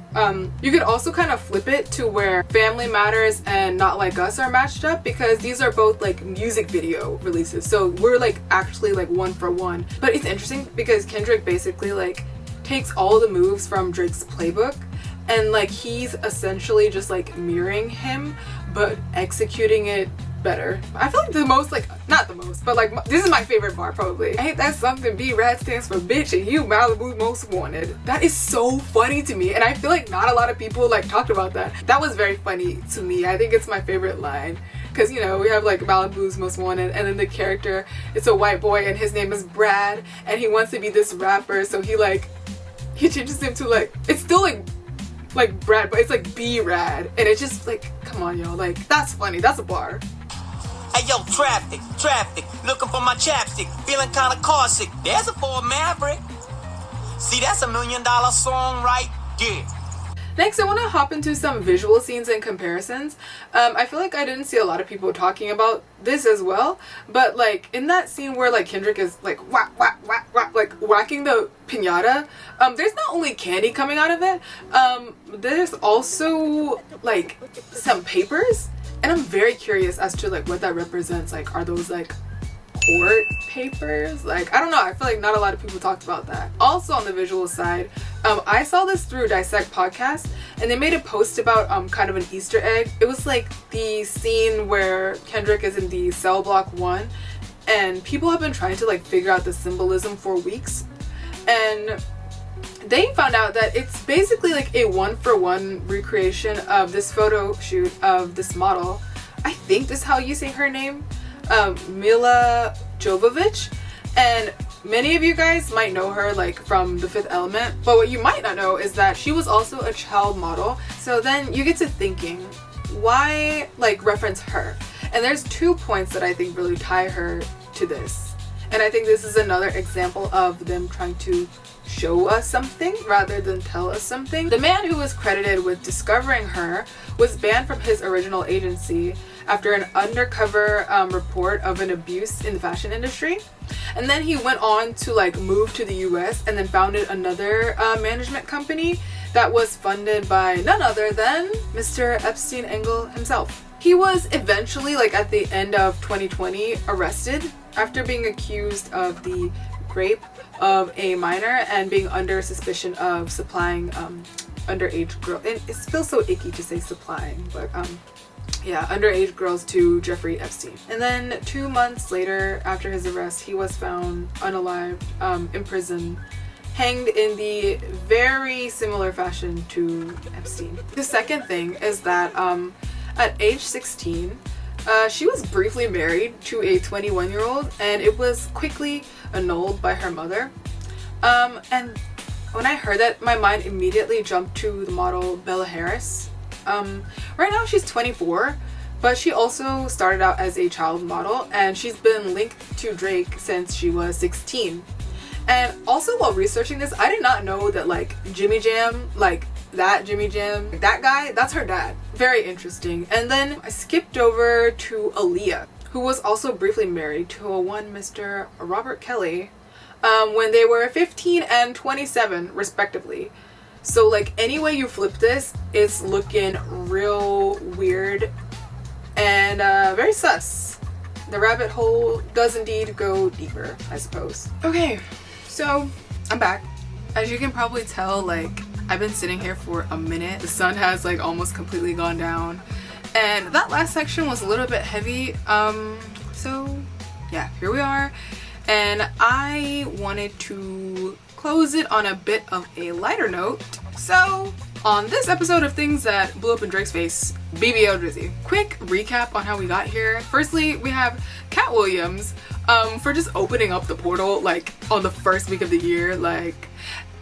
you could also kind of flip it to where Family Matters and Not Like Us are matched up, because these are both like music video releases, so we're like actually like 1-for-1. But it's interesting because Kendrick basically like takes all the moves from Drake's playbook and like he's essentially just like mirroring him but executing it better. I feel like the most, like, not the most, but like this is my favorite bar probably. Ain't that something? B-Rad stands for bitch and you Malibu's most wanted. That is so funny to me, and I feel like not a lot of people like talked about that. That was very funny to me. I think it's my favorite line. Because, you know, we have like Malibu's most wanted, and then the character, it's a white boy and his name is Brad, and he wants to be this rapper, so he changes him to like, it's still like Brad, but it's like B-Rad, and it's just like, come on y'all, like, that's funny, that's a bar. Hey yo, traffic, looking for my chapstick, feeling kinda car sick. There's a Ford Maverick. See, that's $1 million song right there. Next, I want to hop into some visual scenes and comparisons. I feel like I didn't see a lot of people talking about this as well, but like in that scene where like Kendrick is like whack, whack, whack, whack, like whacking the piñata, there's not only candy coming out of it, there's also like some papers, and I'm very curious as to like what that represents. Like, are those like court papers? Like, I don't know, I feel like not a lot of people talked about that. Also on the visual side, I saw this through Dissect podcast, and they made a post about kind of an Easter egg. It was like the scene where Kendrick is in the cell block 1, and people have been trying to like figure out the symbolism for weeks, and they found out that it's basically like a 1-for-1 recreation of this photo shoot of this model. I think this is how you say her name, Mila Jovovich, and many of you guys might know her like from The Fifth Element, but what you might not know is that she was also a child model. So then you get to thinking, why like reference her? And there's 2 points that I think really tie her to this, and I think this is another example of them trying to show us something rather than tell us something. The man who was credited with discovering her was banned from his original agency after an undercover report of an abuse in the fashion industry. And then he went on to like move to the US and then founded another management company that was funded by none other than Mr. Epstein Engel himself. He was eventually, like at the end of 2020, arrested after being accused of the rape of a minor and being under suspicion of supplying underage girls. And it feels so icky to say supplying, but yeah, underage girls to Jeffrey Epstein. And then 2 months later, after his arrest, he was found unalived, in prison, hanged in the very similar fashion to Epstein. The second thing is that at age 16, she was briefly married to a 21-year-old, and it was quickly annulled by her mother. And when I heard that, my mind immediately jumped to the model Bella Harris. Right now she's 24, but she also started out as a child model, and she's been linked to Drake since she was 16. And also while researching this, I did not know that like Jimmy Jam, like that Jimmy Jam, that guy, that's her dad. Very interesting. And then I skipped over to Aaliyah, who was also briefly married to a one Mr. Robert Kelly when they were 15 and 27 respectively. So like any way you flip this, it's looking real weird and very sus. The rabbit hole does indeed go deeper, I suppose. Okay, so I'm back. As you can probably tell, like I've been sitting here for a minute. The sun has like almost completely gone down, and that last section was a little bit heavy. So yeah, here we are, and I wanted to close it on a bit of a lighter note. So on this episode of things that blew up in Drake's face, BBL Drizzy. Quick recap on how we got here. Firstly, we have Cat Williams for just opening up the portal like on the first week of the year. Like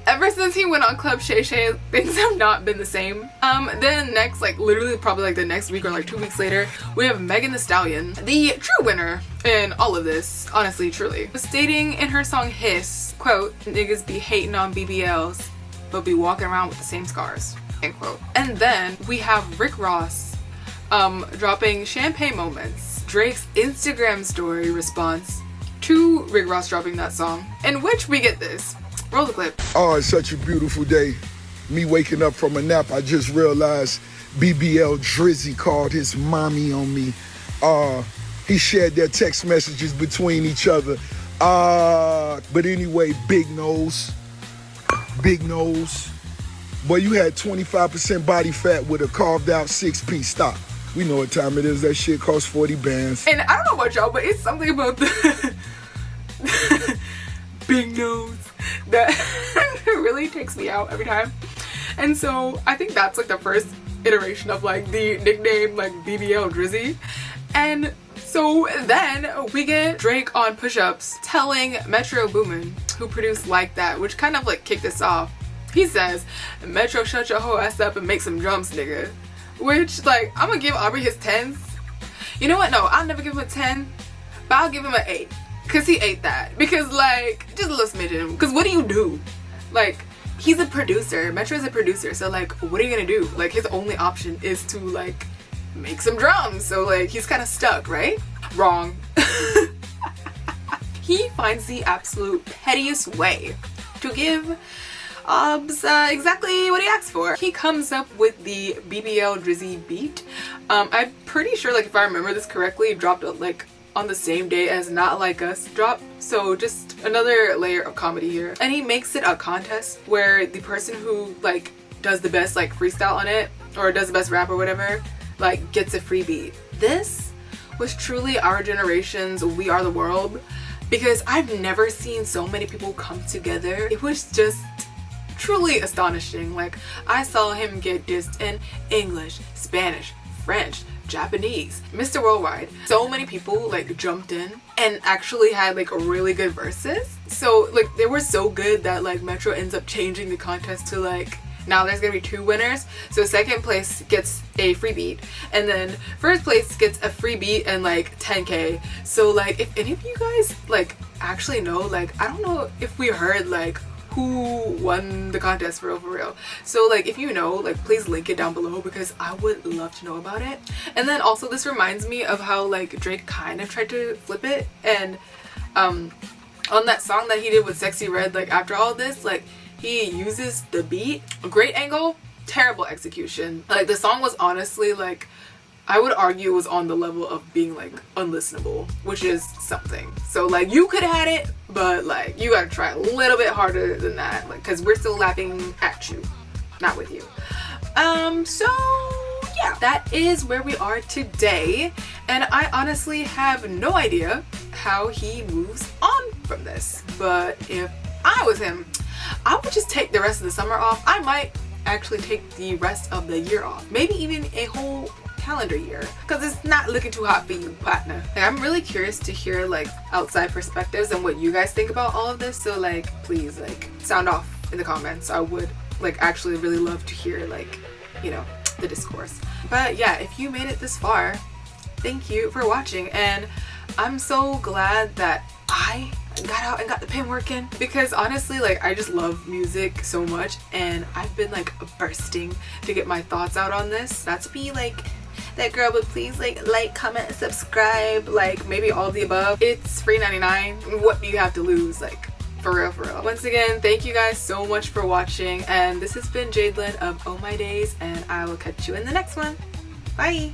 ever since he went on Club Shay Shay, things have not been the same. Then next, like literally probably like the next week or like 2 weeks later, we have Megan Thee Stallion, the true winner in all of this, honestly, truly. Stating in her song Hiss, quote, "Niggas be hating on BBLs, but be walking around with the same scars," end quote. And then we have Rick Ross dropping Champagne Moments, Drake's Instagram story response to Rick Ross dropping that song, in which we get this. Roll the clip. Oh, it's such a beautiful day. Me waking up from a nap, I just realized BBL Drizzy called his mommy on me. He shared their text messages between each other. But anyway, big nose. Boy, you had 25% body fat with a carved out 6-piece. Stop. We know what time it is. That shit costs 40 bands. And I don't know about y'all, but it's something about the big nose that really takes me out every time. And so I think that's like the first iteration of like the nickname like BBL Drizzy. And so then we get Drake on Push-Ups telling Metro Boomin, who produced Like That, which kind of like kicked this off. He says, Metro, shut your whole ass up and make some drums, nigga. Which, like, I'm gonna give Aubrey his 10s. You know what? No, I'll never give him a 10, but I'll give him an 8. Cause he ate that. Because, like, just a little smidgen. Because what do you do? Like, he's a producer. Metro's a producer. So, like, what are you gonna do? Like, his only option is to, like, make some drums. So, like, he's kind of stuck, right? Wrong. He finds the absolute pettiest way to give exactly what he asked for. He comes up with the BBL Drizzy beat. I'm pretty sure, like, if I remember this correctly, it dropped like on the same day as Not Like Us dropped. So just another layer of comedy here. And he makes it a contest where the person who like does the best like freestyle on it or does the best rap or whatever like gets a free beat. This was truly our generation's We Are the World, because I've never seen so many people come together. It was just truly astonishing. Like, I saw him get dissed in English, Spanish, French, Japanese, Mr. Worldwide. So many people like jumped in and actually had like really good verses. So like they were so good that like Metro ends up changing the contest to like, now there's gonna be 2 winners. So second place gets a free beat, and then first place gets a free beat and like 10K. So like if any of you guys like actually know, like I don't know if we heard like who won the contest for real. So like if you know, like please link it down below because I would love to know about it. And then also this reminds me of how like Drake kind of tried to flip it, and on that song that he did with Sexy Red, like after all this, like he uses the beat, great angle, terrible execution. Like the song was honestly like, I would argue it was on the level of being like unlistenable, which is something. So like you could have had it, but like you gotta try a little bit harder than that, like because we're still laughing at you, not with you. So yeah, that is where we are today, and I honestly have no idea how he moves on from this. But if I was him, I would just take the rest of the summer off. I might actually take the rest of the year off, maybe even a whole calendar year, because it's not looking too hot for you, partner. Like, I'm really curious to hear like outside perspectives and what you guys think about all of this. So like please like sound off in the comments. I would like actually really love to hear like, you know, the discourse. But yeah, if you made it this far, thank you for watching, and I'm so glad that I got out and got the pen working, because honestly like I just love music so much, and I've been like bursting to get my thoughts out on this. Not to be like that girl, but please like, comment, and subscribe, like maybe all of the above. It's free 99. What do you have to lose? Like for real. Once again, thank you guys so much for watching, and this has been Jadelynn of Oh My Days, and I will catch you in the next one. Bye.